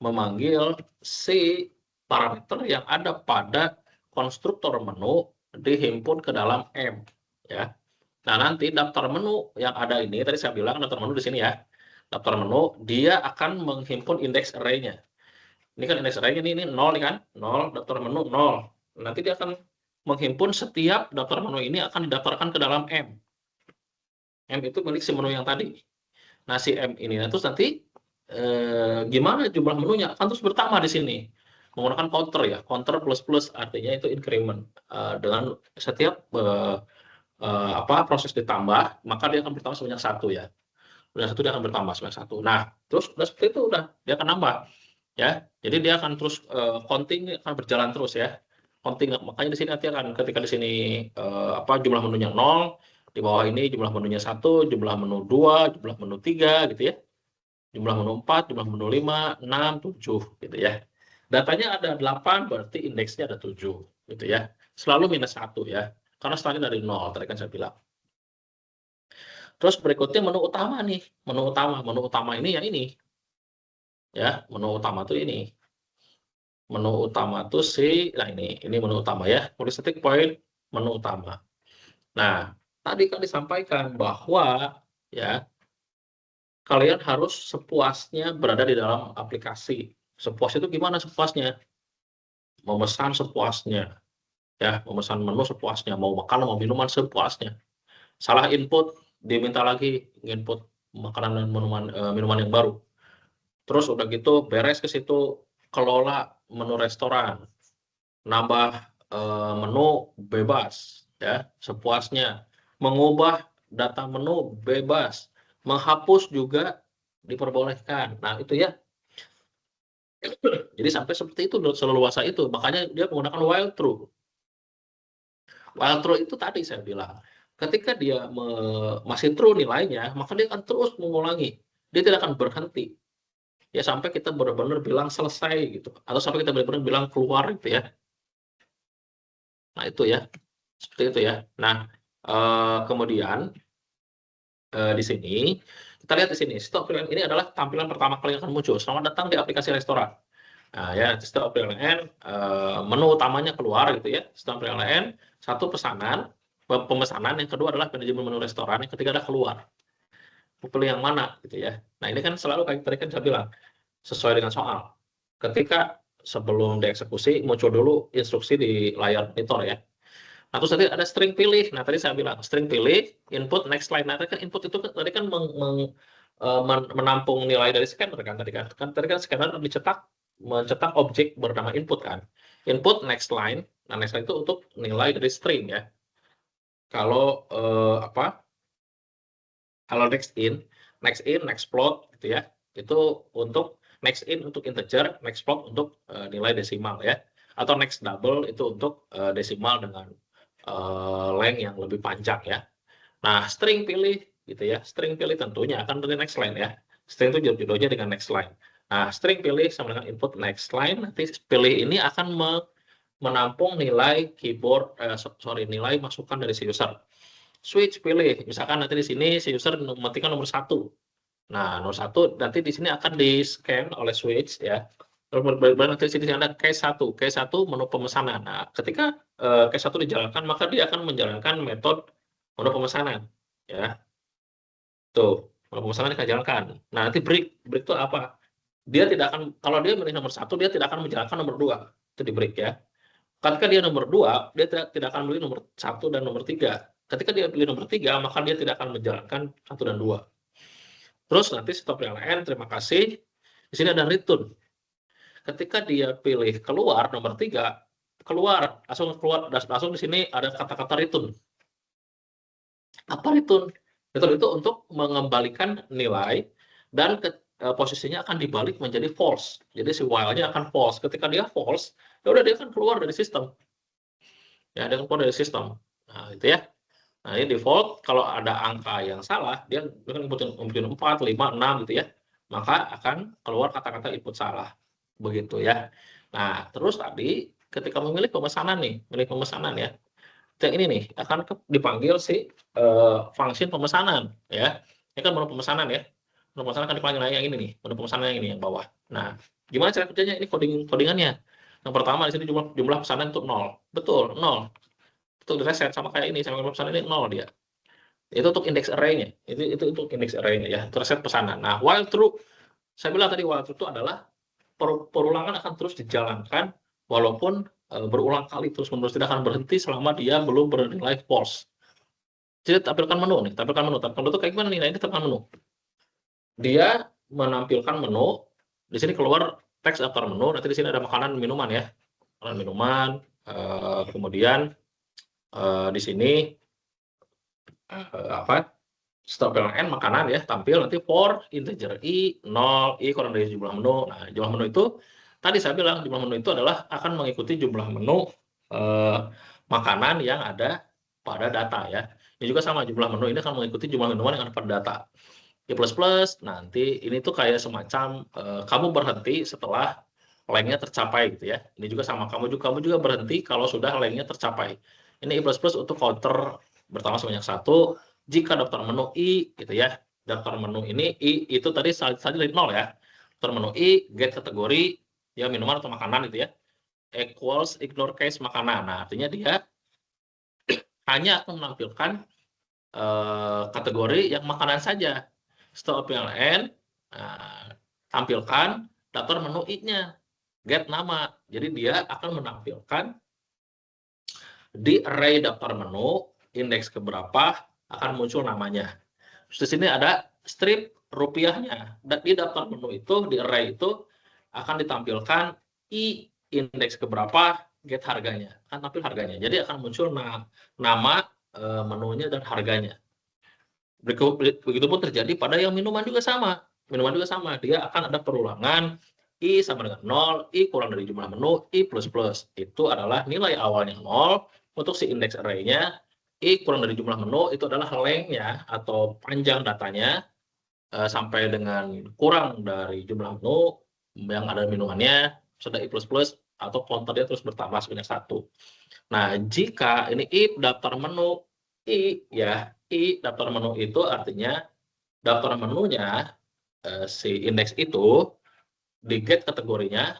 memanggil si parameter yang ada pada konstruktor menu dihimpun ke dalam M ya. Nah, nanti daftar menu yang ada ini tadi saya bilang daftar menu di sini ya. Daftar menu dia akan menghimpun indeks array-nya. Ini kan indeks array-nya ini 0 kan? 0 daftar menu 0. Nanti dia akan menghimpun setiap daftar menu ini akan didaftarkan ke dalam M. M itu milik si menu yang tadi. Nah, si M ini terus nanti gimana jumlah menunya akan terus bertambah di sini menggunakan counter ya, counter plus artinya itu increment dengan setiap proses ditambah maka dia akan bertambah sebanyak 1 ya. Sebanyak 1 dia akan bertambah sebanyak 1. Nah, terus udah seperti itu udah dia akan nambah ya. Jadi dia akan terus counting akan berjalan terus ya. Counting makanya di sini nanti akan ketika di sini jumlah menunya 0, di bawah ini jumlah menunya 1, jumlah menu 2, jumlah menu 3 gitu ya. Jumlah menu 4, jumlah menu 5, 6, 7 gitu ya. Datanya ada 8 berarti indeksnya ada 7 gitu ya. Selalu minus 1 ya. Karena startnya dari 0 tadi kan saya bilang. Terus berikutnya menu utama nih. Menu utama ini yang ini. Ya, menu utama tuh ini. Menu utama tuh nah ini menu utama ya, static point menu utama. Nah, tadi kan disampaikan bahwa ya kalian harus sepuasnya berada di dalam aplikasi. Sepuas itu gimana sepuasnya? Memesan sepuasnya, ya, memesan menu sepuasnya, mau makan, mau minuman sepuasnya. Salah input, diminta lagi input makanan dan minuman yang baru. Terus udah gitu beres ke situ, kelola menu restoran, nambah menu bebas, ya, sepuasnya. Mengubah data menu bebas, menghapus juga diperbolehkan. Nah, itu ya. Jadi sampai seperti itu, seleluasa itu. Makanya dia menggunakan while true. While true itu tadi saya bilang, ketika dia masih true nilainya, maka dia akan terus mengulangi. Dia tidak akan berhenti. Ya sampai kita benar-benar bilang selesai gitu. Atau sampai kita benar-benar bilang keluar gitu ya. Nah itu ya. Seperti itu ya. Nah, kemudian di sini kita lihat di sini stop freelance ini adalah tampilan pertama kali yang akan muncul. Selamat datang di aplikasi restoran. Nah ya, stop freelance menu utamanya keluar gitu ya. Stop freelance satu pemesanan, yang kedua adalah manajemen menu restoran, yang ketiga adalah keluar. Pilih yang mana gitu ya. Nah ini kan selalu kayak tadi kan saya bilang sesuai dengan soal. Ketika sebelum dieksekusi muncul dulu instruksi di layar monitor ya. Nah, terus tadi ada string pilih. Nah, tadi saya bilang string pilih, input next line. Nah, tadi kan input itu tadi kan menampung nilai dari scanner kan tadi kan. Tadi kan scanner mencetak objek bernama input kan. Input next line. Nah, next line itu untuk nilai dari string ya. Kalau kalau next in, next float gitu ya. Itu untuk next in untuk integer, next float untuk nilai desimal ya. Atau next double itu untuk desimal dengan length yang lebih panjang ya. Nah, string pilih gitu ya. String pilih tentunya akan dari next line ya. String itu judulnya dengan next line. Nah, string pilih sama dengan input next line. Nanti pilih ini akan menampung nilai keyboard, nilai masukan dari si user. Switch pilih. Misalkan nanti di sini si user mengetikkan nomor 1. Nah, nomor 1 nanti di sini akan di-scan oleh switch ya. Nanti di sini ada case 1 menu pemesanan. Nah, ketika case 1 dijalankan, maka dia akan menjalankan metode menu pemesanan ya. Tuh, menu pemesanan dijalankan. Nah, nanti break itu apa? Dia tidak akan, kalau dia milih nomor 1, dia tidak akan menjalankan nomor 2. Itu di break ya. Ketika dia nomor 2, dia tidak akan pilih nomor 1 dan nomor 3. Ketika dia pilih nomor 3, maka dia tidak akan menjalankan 1 dan 2. Terus nanti stop PLN, terima kasih. Di sini ada return. Ketika dia pilih keluar nomor 3, langsung di sini ada kata-kata return. Apa return? Return itu untuk mengembalikan nilai dan posisinya akan dibalik menjadi false. Jadi si while-nya akan false. Ketika dia false, ya udah dia akan keluar dari sistem. Ya, dia akan keluar dari sistem. Nah, itu ya. Nah, ini default kalau ada angka yang salah, dia akan inputin 4, 5, 6 gitu ya. Maka akan keluar kata-kata input salah. Begitu ya. Nah, terus tadi ketika memilih pemesanan nih, milih pemesanan ya. Yang ini nih akan dipanggil si function pemesanan ya. Ini kan menu pemesanan ya. Menu pemesanan akan dipanggil yang ini nih, menu pemesanan yang ini yang bawah. Nah, gimana cara kerjanya? Ini codingannya. Yang pertama di sini jumlah pesanan itu 0. Betul, 0. Itu reset sama kayak ini, sama pesanan ini 0 dia. Itu untuk index array-nya. Itu untuk index array-nya ya, reset pesanan. Nah, while true, saya bilang tadi while true itu adalah perulangan akan terus dijalankan walaupun berulang kali terus-menerus, tidak akan berhenti selama dia belum bernilai false. Jadi tampilkan menu nih, tampilkan menu itu kayak gimana nih? Nah, ini tampilkan menu. Dia menampilkan menu, di sini keluar teks daftar menu, nanti di sini ada makanan minuman ya. Makanan minuman, kemudian di sini stop PLN makanan ya, tampil nanti for integer i 0, i kurang dari jumlah menu. Nah, jumlah menu itu tadi saya bilang jumlah menu itu adalah akan mengikuti jumlah menu makanan yang ada pada data ya. Ini juga sama, jumlah menu ini akan mengikuti jumlah minuman yang ada pada data. I plus plus nanti ini tuh kayak semacam kamu berhenti setelah lengthnya tercapai gitu ya. Ini juga sama, kamu juga berhenti kalau sudah lengthnya tercapai. Ini I plus plus untuk counter bertambah sebanyak 1. Jika daftar menu I gitu ya, daftar menu ini I itu tadi dari 0 ya. Daftar menu I get kategori ya minuman atau makanan gitu ya. equals ignore case makanan. Nah, artinya dia hanya akan menampilkan kategori yang makanan saja. Setelah PLN, tampilkan daftar menu I-nya, get nama. Jadi dia akan menampilkan di array daftar menu, indeks keberapa akan muncul namanya. Terus di sini ada strip rupiahnya. Dan di daftar menu itu, di array itu akan ditampilkan I indeks keberapa, get harganya. Akan tampil harganya. Jadi akan muncul nama menunya dan harganya. Begitupun terjadi pada yang minuman juga sama. Minuman juga sama. Dia akan ada perulangan I sama dengan 0, I kurang dari jumlah menu, I plus plus. Itu adalah nilai awalnya 0 untuk si indeks array-nya. I kurang dari jumlah menu itu adalah length-nya atau panjang datanya sampai dengan kurang dari jumlah menu yang ada minumannya, sudah I plus plus atau counter dia terus bertambah sebanyak 1. Nah, jika ini if daftar menu I ya, I daftar menu itu artinya daftar menunya si indeks itu di get kategorinya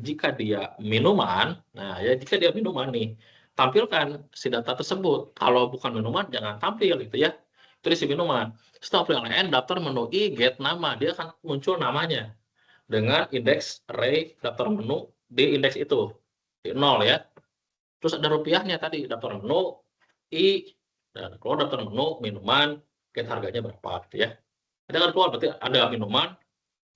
jika dia minuman, nah ya jika dia minuman nih, tampilkan si data tersebut. Kalau bukan minuman jangan tampil gitu ya. Itu isi minuman. Setelah PLN daftar menu I get nama, dia akan muncul namanya dengan indeks array daftar menu di indeks itu di 0 ya. Terus ada rupiahnya tadi daftar menu I, dan kalau daftar menu minuman get harganya berapa gitu ya. Ada kan keluar berarti ada minuman,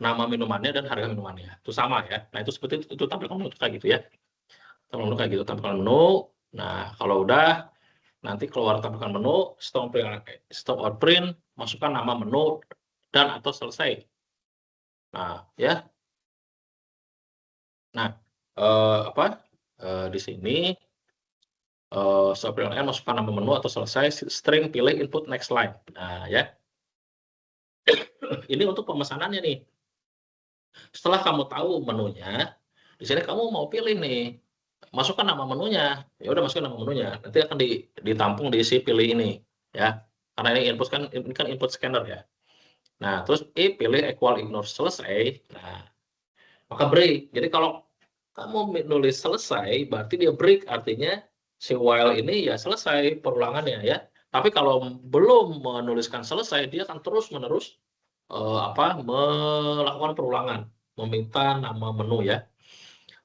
nama minumannya dan harga minumannya itu sama ya. Nah itu seperti itu tampilkan menu kayak gitu ya. Tampilkan menu kayak gitu, tampilkan menu. Nah kalau udah nanti keluar tampilkan menu, stop out print, masukkan nama menu dan atau selesai. Nah ya. Nah di sini stop PLN masukkan nama menu atau selesai, string pilih input next line. Nah ya. Ini untuk pemesanannya nih. Setelah kamu tahu menunya, di sini kamu mau pilih nih, masukkan nama menunya. Ya udah masukkan nama menunya. Nanti akan ditampung di si pilih ini, ya. Karena ini kan input scanner ya. Nah, terus pilih equal ignore selesai. Nah, maka break. Jadi kalau kamu nulis selesai, berarti dia break. Artinya si while ini ya selesai perulangannya ya. Tapi kalau belum menuliskan selesai, dia akan terus-menerus melakukan perulangan, meminta nama menu ya.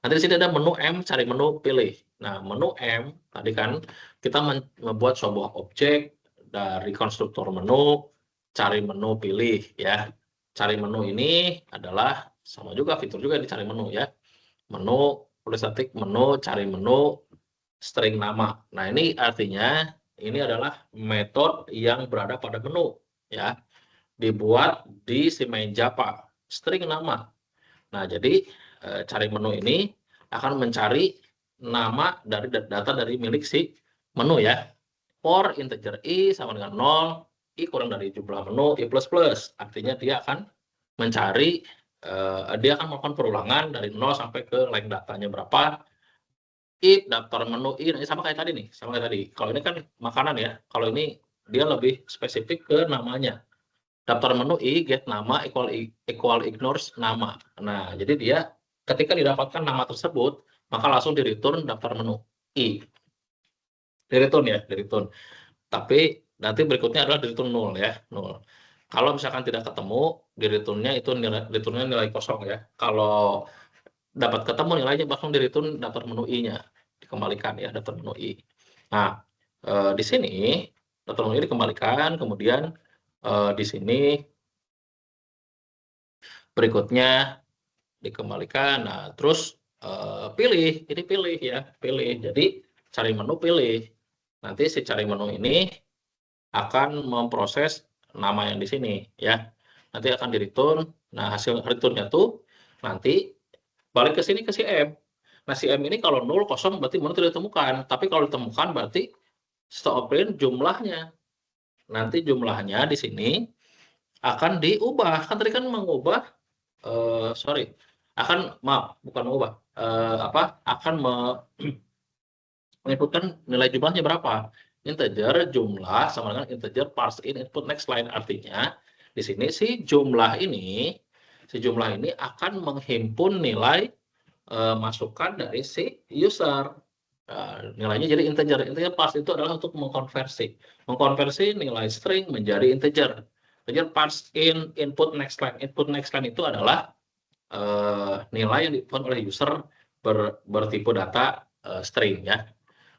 Nanti di sini ada menu M, cari menu, pilih. Nah, menu M tadi kan kita membuat sebuah objek dari konstruktor menu, cari menu, pilih ya. Cari menu ini adalah sama juga fitur juga dicari menu ya. Menu, tulis statik menu, cari menu, string nama. Nah, ini artinya ini adalah metode yang berada pada menu ya. Dibuat di si main Java, string nama. Nah, jadi cari menu ini akan mencari nama dari data dari milik si menu ya. For integer I sama dengan 0, I kurang dari jumlah menu, I plus plus. Artinya dia akan mencari, dia akan melakukan perulangan dari 0 sampai ke line datanya berapa. I daftar menu I, ini sama kayak tadi nih, sama kayak tadi. Kalau ini kan makanan ya, kalau ini dia lebih spesifik ke namanya. Daftar menu I get nama equal ignores nama. Nah, jadi dia ketika didapatkan nama tersebut, maka langsung di return daftar menu I. Di return ya, di return. Tapi nanti berikutnya adalah di return 0 ya, 0. Kalau misalkan tidak ketemu, di returnnya itu returnnya nilai kosong ya. Kalau dapat ketemu nilainya, langsung di return daftar menu I-nya. Dikembalikan ya, daftar menu I. Nah, di sini daftar menu I dikembalikan, kemudian di sini berikutnya dikembalikan. Nah, terus pilih, ini pilih ya, pilih. Jadi cari menu, pilih. Nanti si cari menu ini akan memproses nama yang di sini ya. Nanti akan di return. Nah, hasil returnnya tuh nanti balik ke sini ke si M. Nah, si M ini kalau 0 kosong berarti menu tidak ditemukan. Tapi kalau ditemukan berarti stop print jumlahnya. Nanti jumlahnya di sini akan diubah. Kan tadi kan mengubah bukan mengubah. Akan menginputkan nilai jumlahnya berapa. Integer jumlah sama dengan integer parse in input next line. Artinya di sini si jumlah ini akan menghimpun nilai masukan dari si user. Nilainya jadi integer. Integer parse itu adalah untuk mengkonversi nilai string menjadi integer. Integer parse in input next line. Input next line itu adalah nilai yang diinput oleh user bertipe data string ya.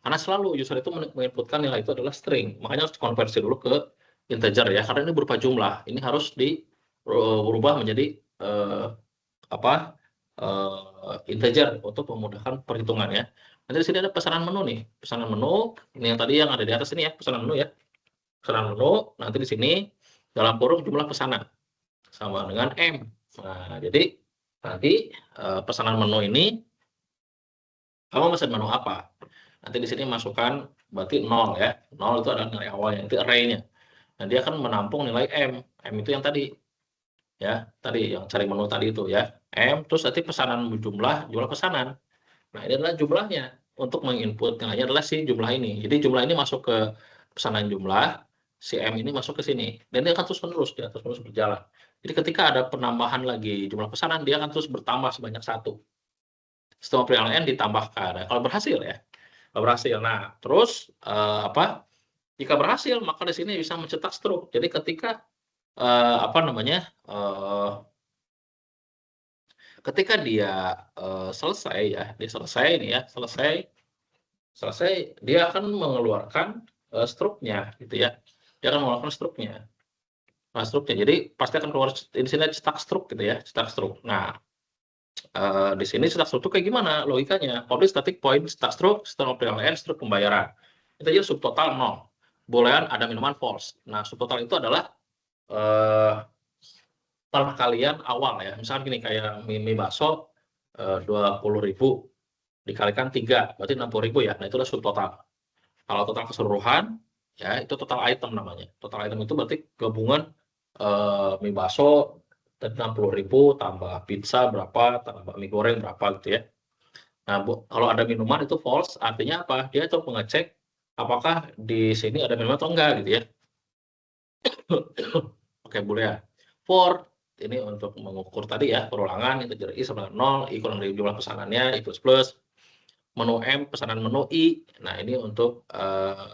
Karena selalu user itu menginputkan nilai itu adalah string, makanya harus dikonversi dulu ke integer ya, karena ini berupa jumlah. Ini harus dirubah menjadi integer untuk memudahkan perhitungannya. Nanti di sini ada pesanan menu nih, pesanan menu ini yang tadi yang ada di atas ini ya, pesanan menu ya. Pesanan menu nanti di sini dalam kurung jumlah pesanan sama dengan M. Nah, jadi nanti pesanan menu ini kamu pesan menu apa? Nanti di sini masukkan berarti 0 ya. 0 itu adalah nilai awalnya, itu array-nya. Nah, dia akan menampung nilai M. M itu yang tadi. Ya, tadi yang cari menu tadi itu ya. M terus nanti pesanan jumlah pesanan. Nah, ini adalah jumlahnya. Untuk menginput nilainya adalah si jumlah ini. Jadi jumlah ini masuk ke pesanan jumlah, si M ini masuk ke sini. Dan dia akan terus-menerus, dia terus-menerus berjalan. Jadi ketika ada penambahan lagi jumlah pesanan, dia akan terus bertambah sebanyak 1. Setelah PLN ditambahkan. Nah, kalau berhasil ya. Kalau berhasil. Nah, terus jika berhasil maka di sini bisa mencetak struk. Jadi ketika ketika dia selesai ya, dia selesai ini ya, selesai dia akan mengeluarkan struknya gitu ya. Dia akan mengeluarkan struknya. Nah, struknya. Jadi pasti akan keluar di sini cetak struk gitu ya, cetak struk. Nah, di sini cetak struk itu kayak gimana logikanya? Publish static void cetak struk, setelah PLN struk pembayaran. Itu aja subtotal 0. Boolean ada minuman false. Nah, subtotal itu adalah kalian awal ya. Misalnya gini kayak mie bakso 20.000 dikalikan 3 berarti 60.000 ya. Nah, itulah subtotal. Kalau total keseluruhan ya itu total item namanya. Total item itu berarti gabungan mie bakso dan 60.000 tambah pizza berapa, tambah mie goreng berapa gitu ya. Nah, kalau ada minuman itu false, artinya apa? Dia coba mengecek apakah di sini ada minuman atau enggak gitu ya. Oke, boleh ya. For ini untuk mengukur tadi ya, perulangan integer i sama dengan 0, i kurang dari jumlah pesanannya, i plus. Menu M, pesanan menu I. Nah, ini untuk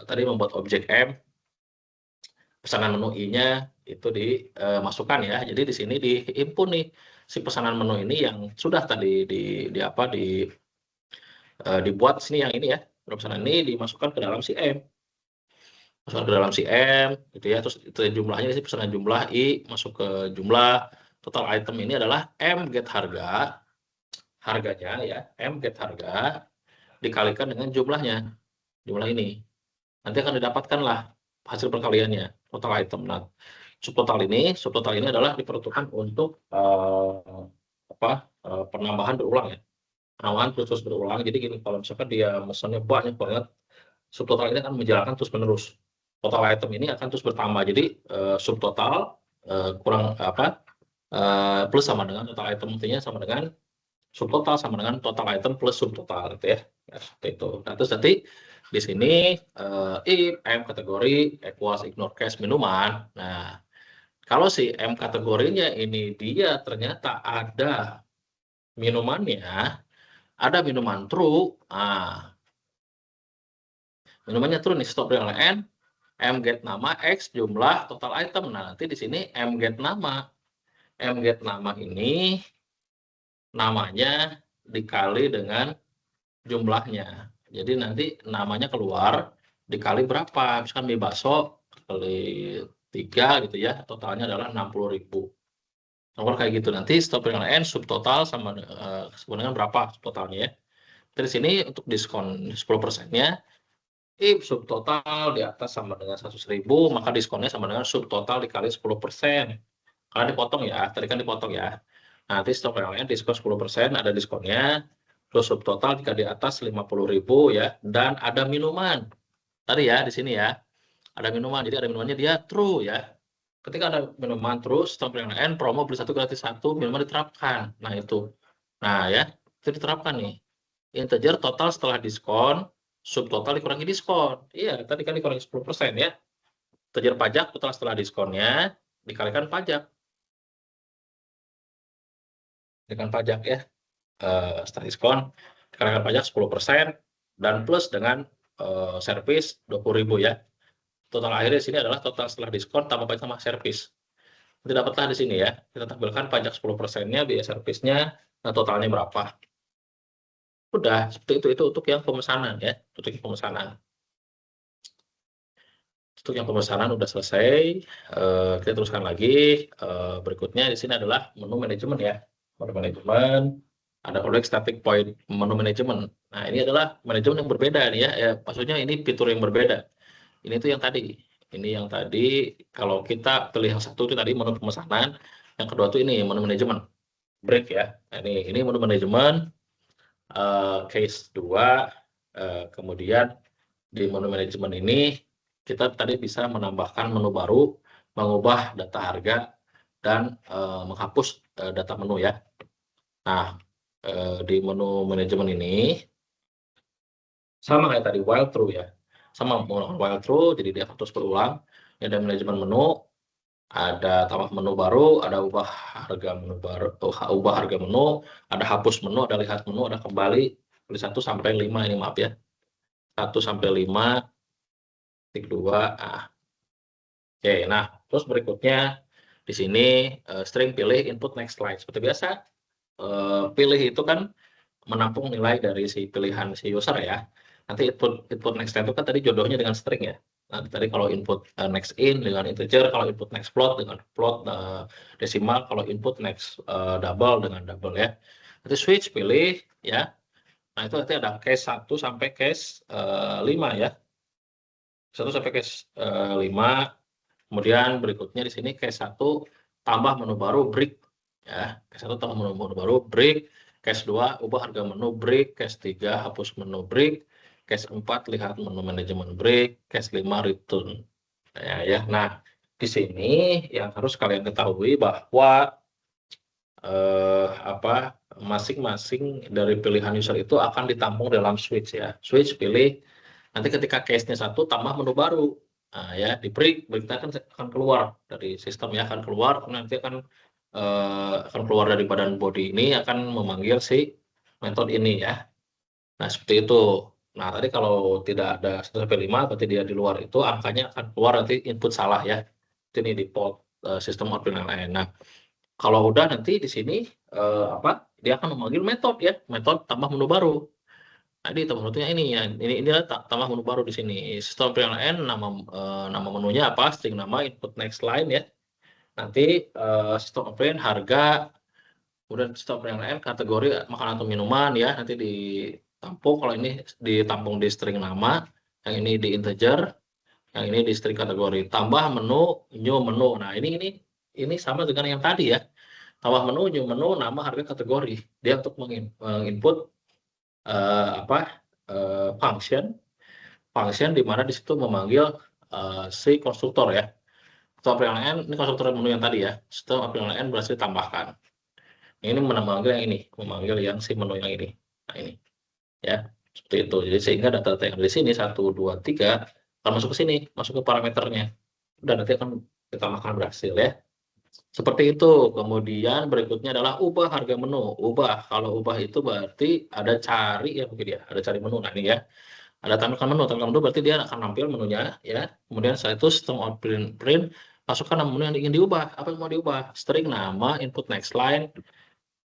tadi membuat objek M, pesanan menu I-nya itu dimasukkan ya. Jadi di sini diinput nih si pesanan menu ini yang sudah tadi dibuat sini yang ini ya. Pesanan ini dimasukkan ke dalam si M. Masukkan ke dalam si M gitu ya. Terus itu jumlahnya di pesanan jumlah I masuk ke jumlah. Total item ini adalah M get harganya ya. M get harga dikalikan dengan jumlahnya. Jumlah ini. Nanti akan didapatkanlah hasil perkaliannya, total item. Nah, subtotal ini adalah diperuntukkan untuk penambahan berulang ya. Penambahan terus berulang. Jadi gini, kalau misalkan dia mesennya banyak banget, subtotal ini akan menjalankan terus menerus. Total item ini akan terus bertambah. Jadi subtotal plus sama dengan total item, intinya sama dengan subtotal sama dengan total item plus subtotal gitu ya. Nah, seperti itu. Nah, terus nanti di sini if M kategori equals ignore cache minuman. Nah, kalau si M kategorinya ini dia ternyata ada minumannya, ada minuman true. Nah, minumannya true nih, stop dengan N, M get nama X jumlah total item. Nah, nanti di sini M get nama. M get nama ini namanya dikali dengan jumlahnya. Jadi nanti namanya keluar dikali berapa? Misalkan mie bakso kali 3 gitu ya, totalnya adalah 60.000. Nomor kayak gitu. Nanti stop dengan N subtotal sama dengan berapa subtotalnya ya. Dari sini untuk diskon 10%-nya, if subtotal di atas sama dengan 100.000, maka diskonnya sama dengan subtotal dikali 10%. Karena dipotong ya, tadi kan dipotong ya. Nanti stop dengan N diskon 10%, ada diskonnya. Terus subtotal jika di atas 50.000 ya, dan ada minuman. Tadi ya di sini ya, ada minuman. Jadi ada minumannya dia true ya. Ketika ada minuman terus sampai dengan N promo beli 1 gratis 1 minuman diterapkan. Nah itu. Nah ya, itu diterapkan nih. Integer total setelah diskon, subtotal dikurangi diskon. Iya, tadi kan dikurangi 10% ya. Integer pajak total setelah diskonnya dikalikan pajak. Dengan pajak ya. setelah diskon dikenakan pajak 10% dan plus dengan servis 20.000 ya. Total akhirnya di sini adalah total setelah diskon tambah pajak sama servis. Nanti dapatlah di sini ya. Kita tampilkan pajak 10%-nya, biaya servisnya, nah totalnya berapa. Udah, seperti itu untuk yang pemesanan ya, untuk yang pemesanan. Untuk yang pemesanan udah selesai, kita teruskan lagi. Berikutnya di sini adalah menu manajemen ya. Menu manajemen, ada project static point menu manajemen. Nah, ini adalah manajemen yang berbeda nih ya. Maksudnya ini fitur yang berbeda. Ini tuh yang tadi. Ini yang tadi kalau kita pilih yang satu itu tadi menu pemesanan, yang kedua tuh ini menu manajemen. Break ya. Nah, ini menu manajemen case 2, kemudian di menu manajemen ini kita tadi bisa menambahkan menu baru, mengubah data harga, dan menghapus data menu ya. Nah, di menu manajemen ini sama kayak tadi while true ya, sama menggunakan while true, jadi dia terus berulang. Ini ada manajemen menu, ada tambah menu baru, ada ubah harga menu baru, ubah harga menu, ada hapus menu, ada lihat menu, ada kembali, dari 1 sampai 5 ini maaf ya. 1 sampai 5, titik 2. Oke, nah terus berikutnya di sini string pilih input next line. Seperti biasa, pilih itu kan menampung nilai dari si pilihan si user ya. Nanti input next line itu kan tadi jodohnya dengan string ya. Nah, tadi kalau input next in dengan integer, kalau input next float dengan float desimal, kalau input next double dengan double ya. Nanti switch pilih ya. Nah, itu nanti ada case 1 sampai case 5 ya. 1 sampai case 5. Kemudian berikutnya di sini case 1 tambah menu baru break ya. Case 1 tambah menu baru break, case 2 ubah harga menu break, case 3 hapus menu break, case 4 lihat menu manajemen break, case 5 return. Ya. Nah, di sini yang harus kalian ketahui bahwa masing-masing dari pilihan user itu akan ditampung dalam switch ya. Switch pilih, nanti ketika case-nya 1 tambah menu baru. Nah, ya di break kita akan keluar dari sistem ya, akan keluar, nanti akan keluar dari badan body ini, akan memanggil si metode ini ya. Nah, seperti itu. Nah, tadi kalau tidak ada 1 sampai 5 berarti dia di luar itu, angkanya akan keluar nanti input salah ya. Ini default sistem output yang lain. Nah, kalau udah nanti di sini dia akan memanggil metode ya, metode tambah menu baru. Tadi tambah menunya ini ya, ini tambah menu baru di sini. Sistem PLN nama menunya apa? String nama, input next line ya. Nanti sistem print harga, kemudian sistem PLN kategori makanan atau minuman ya. Nanti ditampung, kalau ini ditampung di string nama, yang ini di integer, yang ini di string kategori. Tambah menu, new menu. Nah, ini sama dengan yang tadi ya. Tambah menu, new menu, nama, harga, kategori. Dia untuk menginput function di mana di situ memanggil si konstruktor ya. Sistem PLN ini konstruktor menu yang tadi ya. Sistem PLN berhasil ditambahkan. Ini memanggil yang ini, memanggil yang si menu yang ini. Nah, ini ya. Seperti itu. Jadi sehingga data-data yang di sini 1 2 3 akan masuk ke sini, masuk ke parameternya. Dan nanti akan ditambahkan berhasil ya. Seperti itu. Kemudian berikutnya adalah ubah harga menu. Ubah, kalau ubah itu berarti ada cari ya mungkin ya, ada cari menu. Nah, ini ya. Ada tampilkan menu berarti dia akan nampil menunya ya. Kemudian setelah itu sistem out print masukkan nama menu yang ingin diubah. Apa yang mau diubah? String nama, input next line,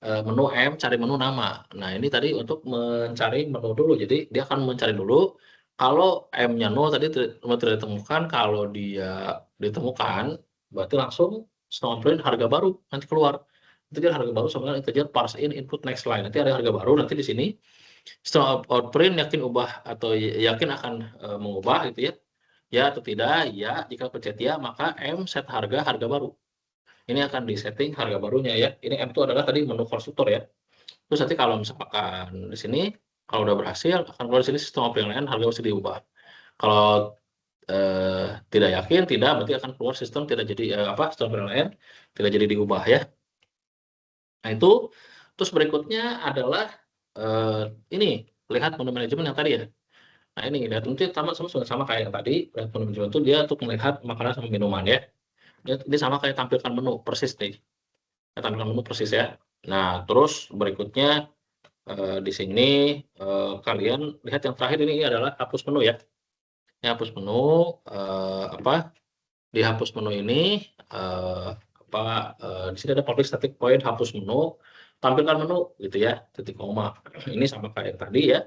menu M, cari menu nama. Nah, ini tadi untuk mencari menu dulu. Jadi dia akan mencari dulu. Kalau M-nya 0 tadi tidak ditemukan, kalau dia ditemukan berarti langsung sistem print harga baru nanti keluar. Nanti dia harga baru sama dengan integer parse in input next line. Nanti ada harga baru nanti di sini. Setelah out print yakin ubah atau yakin akan mengubah gitu ya. Ya atau tidak, ya. Jika pencet ya, maka M set harga baru. Ini akan disetting harga barunya ya. Ini M itu adalah tadi menu konstruktor ya. Terus nanti kalau misalkan di sini kalau udah berhasil akan keluar di sini sistem yang lain harga mesti diubah. Kalau tidak yakin, tidak, berarti akan keluar sistem tidak jadi sistem yang lain tidak jadi diubah ya. Nah, itu terus berikutnya adalah ini lihat menu manajemen yang tadi ya. Nah, ini lihat tentu sama kayak yang tadi. Lihat menu manajemen itu dia untuk melihat makanan sama minuman ya. Ini sama kayak tampilkan menu persis nih. Tampilkan menu persis ya. Nah, terus berikutnya di sini kalian lihat yang terakhir ini adalah hapus menu ya. Ini hapus menu, di hapus menu ini di sini ada public static void hapus menu, tampilkan menu gitu ya, titik koma. Ini sama kayak tadi ya.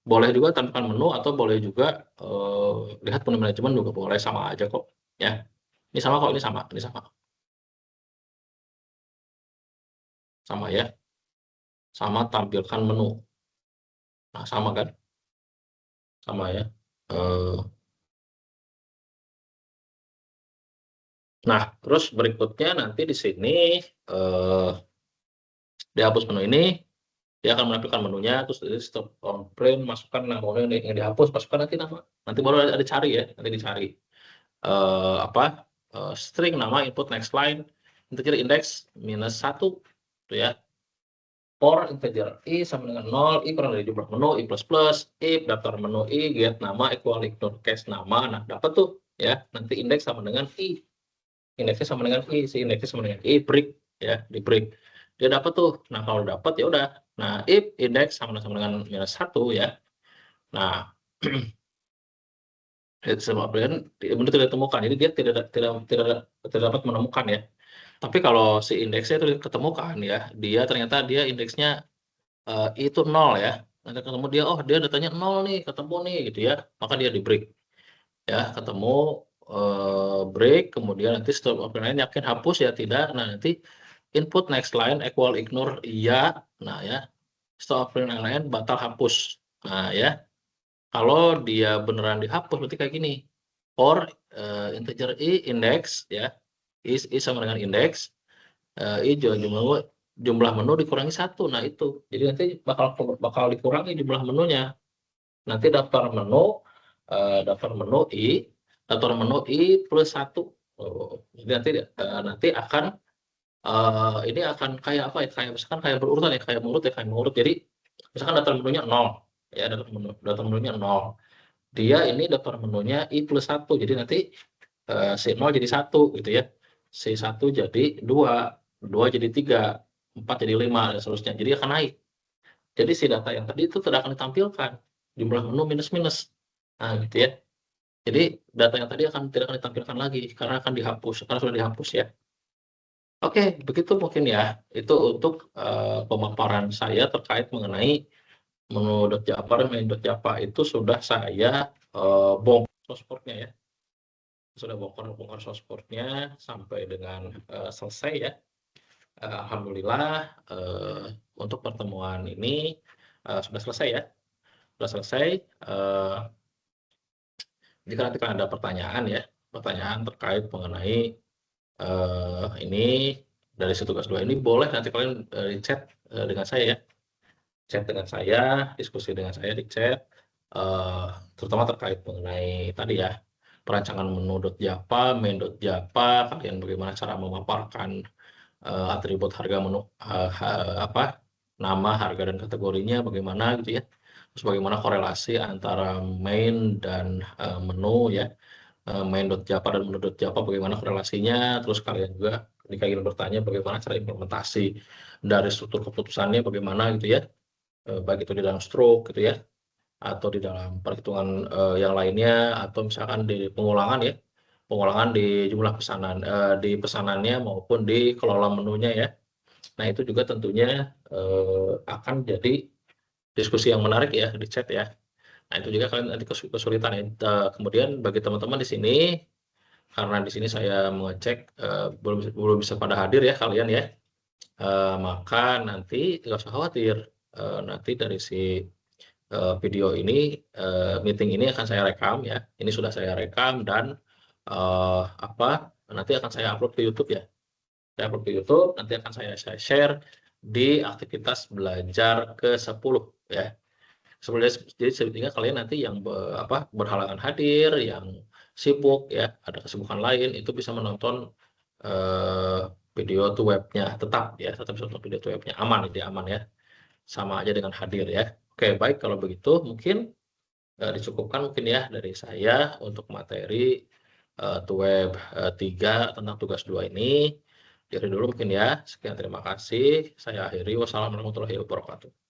Boleh juga tampilkan menu atau boleh juga lihat menu manajemen juga boleh, sama aja kok ya. Ini sama kok, ini sama, ini sama. Sama ya. Sama tampilkan menu. Nah, sama kan? Sama ya. Nah, terus berikutnya nanti di sini di hapus menu ini dia akan menampilkan menunya, terus di stop on print masukkan nama menu yang dihapus, masukkan nanti nama. Nanti baru ada cari ya, nanti dicari string nama input next line integer index -1 tuh ya. For integer i sama dengan 0, i kurang dari jumlah menu, i plus plus, if daftar menu i get nama equal ignore case nama. Nah, dapat tuh ya. Nanti indeks sama dengan i. Indeksnya sama dengan i, si indeksnya sama dengan i, break ya, di break. Dia dapat tuh. Nah, kalau dapat ya udah. Nah, if indeks sama dengan -1 ya. Nah, sebabnya benar tidak ditemukan. Jadi dia tidak dapat menemukan ya. Tapi kalau si indeksnya itu ketemukan ya, dia ternyata dia indeksnya itu 0 ya. Nanti ketemu dia, oh dia datanya 0 nih, ketemu nih gitu ya. Maka dia di break. Ya, ketemu break, kemudian nanti stop operation yakin hapus ya tidak. Nah, nanti input next line equal ignore iya. Nah ya, stop operation lain batal hapus. Nah ya, kalau dia beneran dihapus berarti kayak gini. For integer i index ya, i sama dengan index, i jumlah menu dikurangi 1. Nah itu, jadi nanti bakal dikurangi jumlah menunya. Nanti daftar menu i plus 1. Jadi nanti akan ini akan kayak apa ya, kayak misalkan kayak berurutan ya, kayak mengurut. Jadi misalkan daftar menunya 0 ya, daftar menunya 0. Dia ini daftar menunya i plus 1. Jadi nanti si 0 jadi 1 gitu ya. Si 1 jadi 2, 2 jadi 3, 4 jadi 5 dan seterusnya. Jadi akan naik. Jadi si data yang tadi itu tidak akan ditampilkan. Jumlah menu minus-minus. Nah, gitu ya. Jadi data yang tadi tidak akan ditampilkan lagi karena akan dihapus, karena sudah dihapus ya. Oke, begitu mungkin ya. Itu untuk pemaparan saya terkait mengenai menu.java dan main.java itu sudah saya bongkar source code-nya ya. Sudah bongkar source code-nya sampai dengan selesai ya. Alhamdulillah untuk pertemuan ini sudah selesai ya. Sudah selesai. Jika nanti kan ada pertanyaan ya, pertanyaan terkait mengenai ini dari tugas 2 ini, boleh nanti kalian di chat dengan saya ya. Chat dengan saya, diskusi dengan saya di chat, terutama terkait mengenai tadi ya, perancangan menu.java, main.java, kalian bagaimana cara memaparkan atribut harga menu, nama, harga, dan kategorinya bagaimana gitu ya. Terus bagaimana korelasi antara main dan menu ya, main.java dan menu.java bagaimana korelasinya. Terus kalian juga jika ingin bertanya bagaimana cara implementasi dari struktur keputusannya bagaimana gitu ya, baik itu di dalam stroke gitu ya, atau di dalam perhitungan yang lainnya, atau misalkan di pengulangan ya, pengulangan di jumlah pesanan, di pesanannya maupun di kelola menunya ya. Nah itu juga tentunya akan jadi diskusi yang menarik ya di chat ya. Nah itu juga kalian nanti kesulitan ya. Kemudian bagi teman-teman di sini, karena di sini saya mengecek belum bisa pada hadir ya kalian ya, maka nanti tidak usah khawatir. Nanti dari si video ini, meeting ini akan saya rekam ya. Ini sudah saya rekam dan nanti akan saya upload ke YouTube ya. Saya upload ke YouTube, nanti akan saya share di aktivitas belajar ke-10 ya. Jadi sehingga kalian nanti yang berhalangan hadir, yang sibuk ya, ada kesibukan lain, itu bisa menonton video to webnya tetap ya, tetap bisa nonton video to webnya, aman, ini aman ya, sama aja dengan hadir ya. Oke, baik kalau begitu mungkin dicukupkan mungkin ya dari saya untuk materi to web 3 tentang tugas 2 ini. Dari dulu mungkin ya. Sekian, terima kasih. Saya akhiri. Wassalamualaikum warahmatullahi wabarakatuh.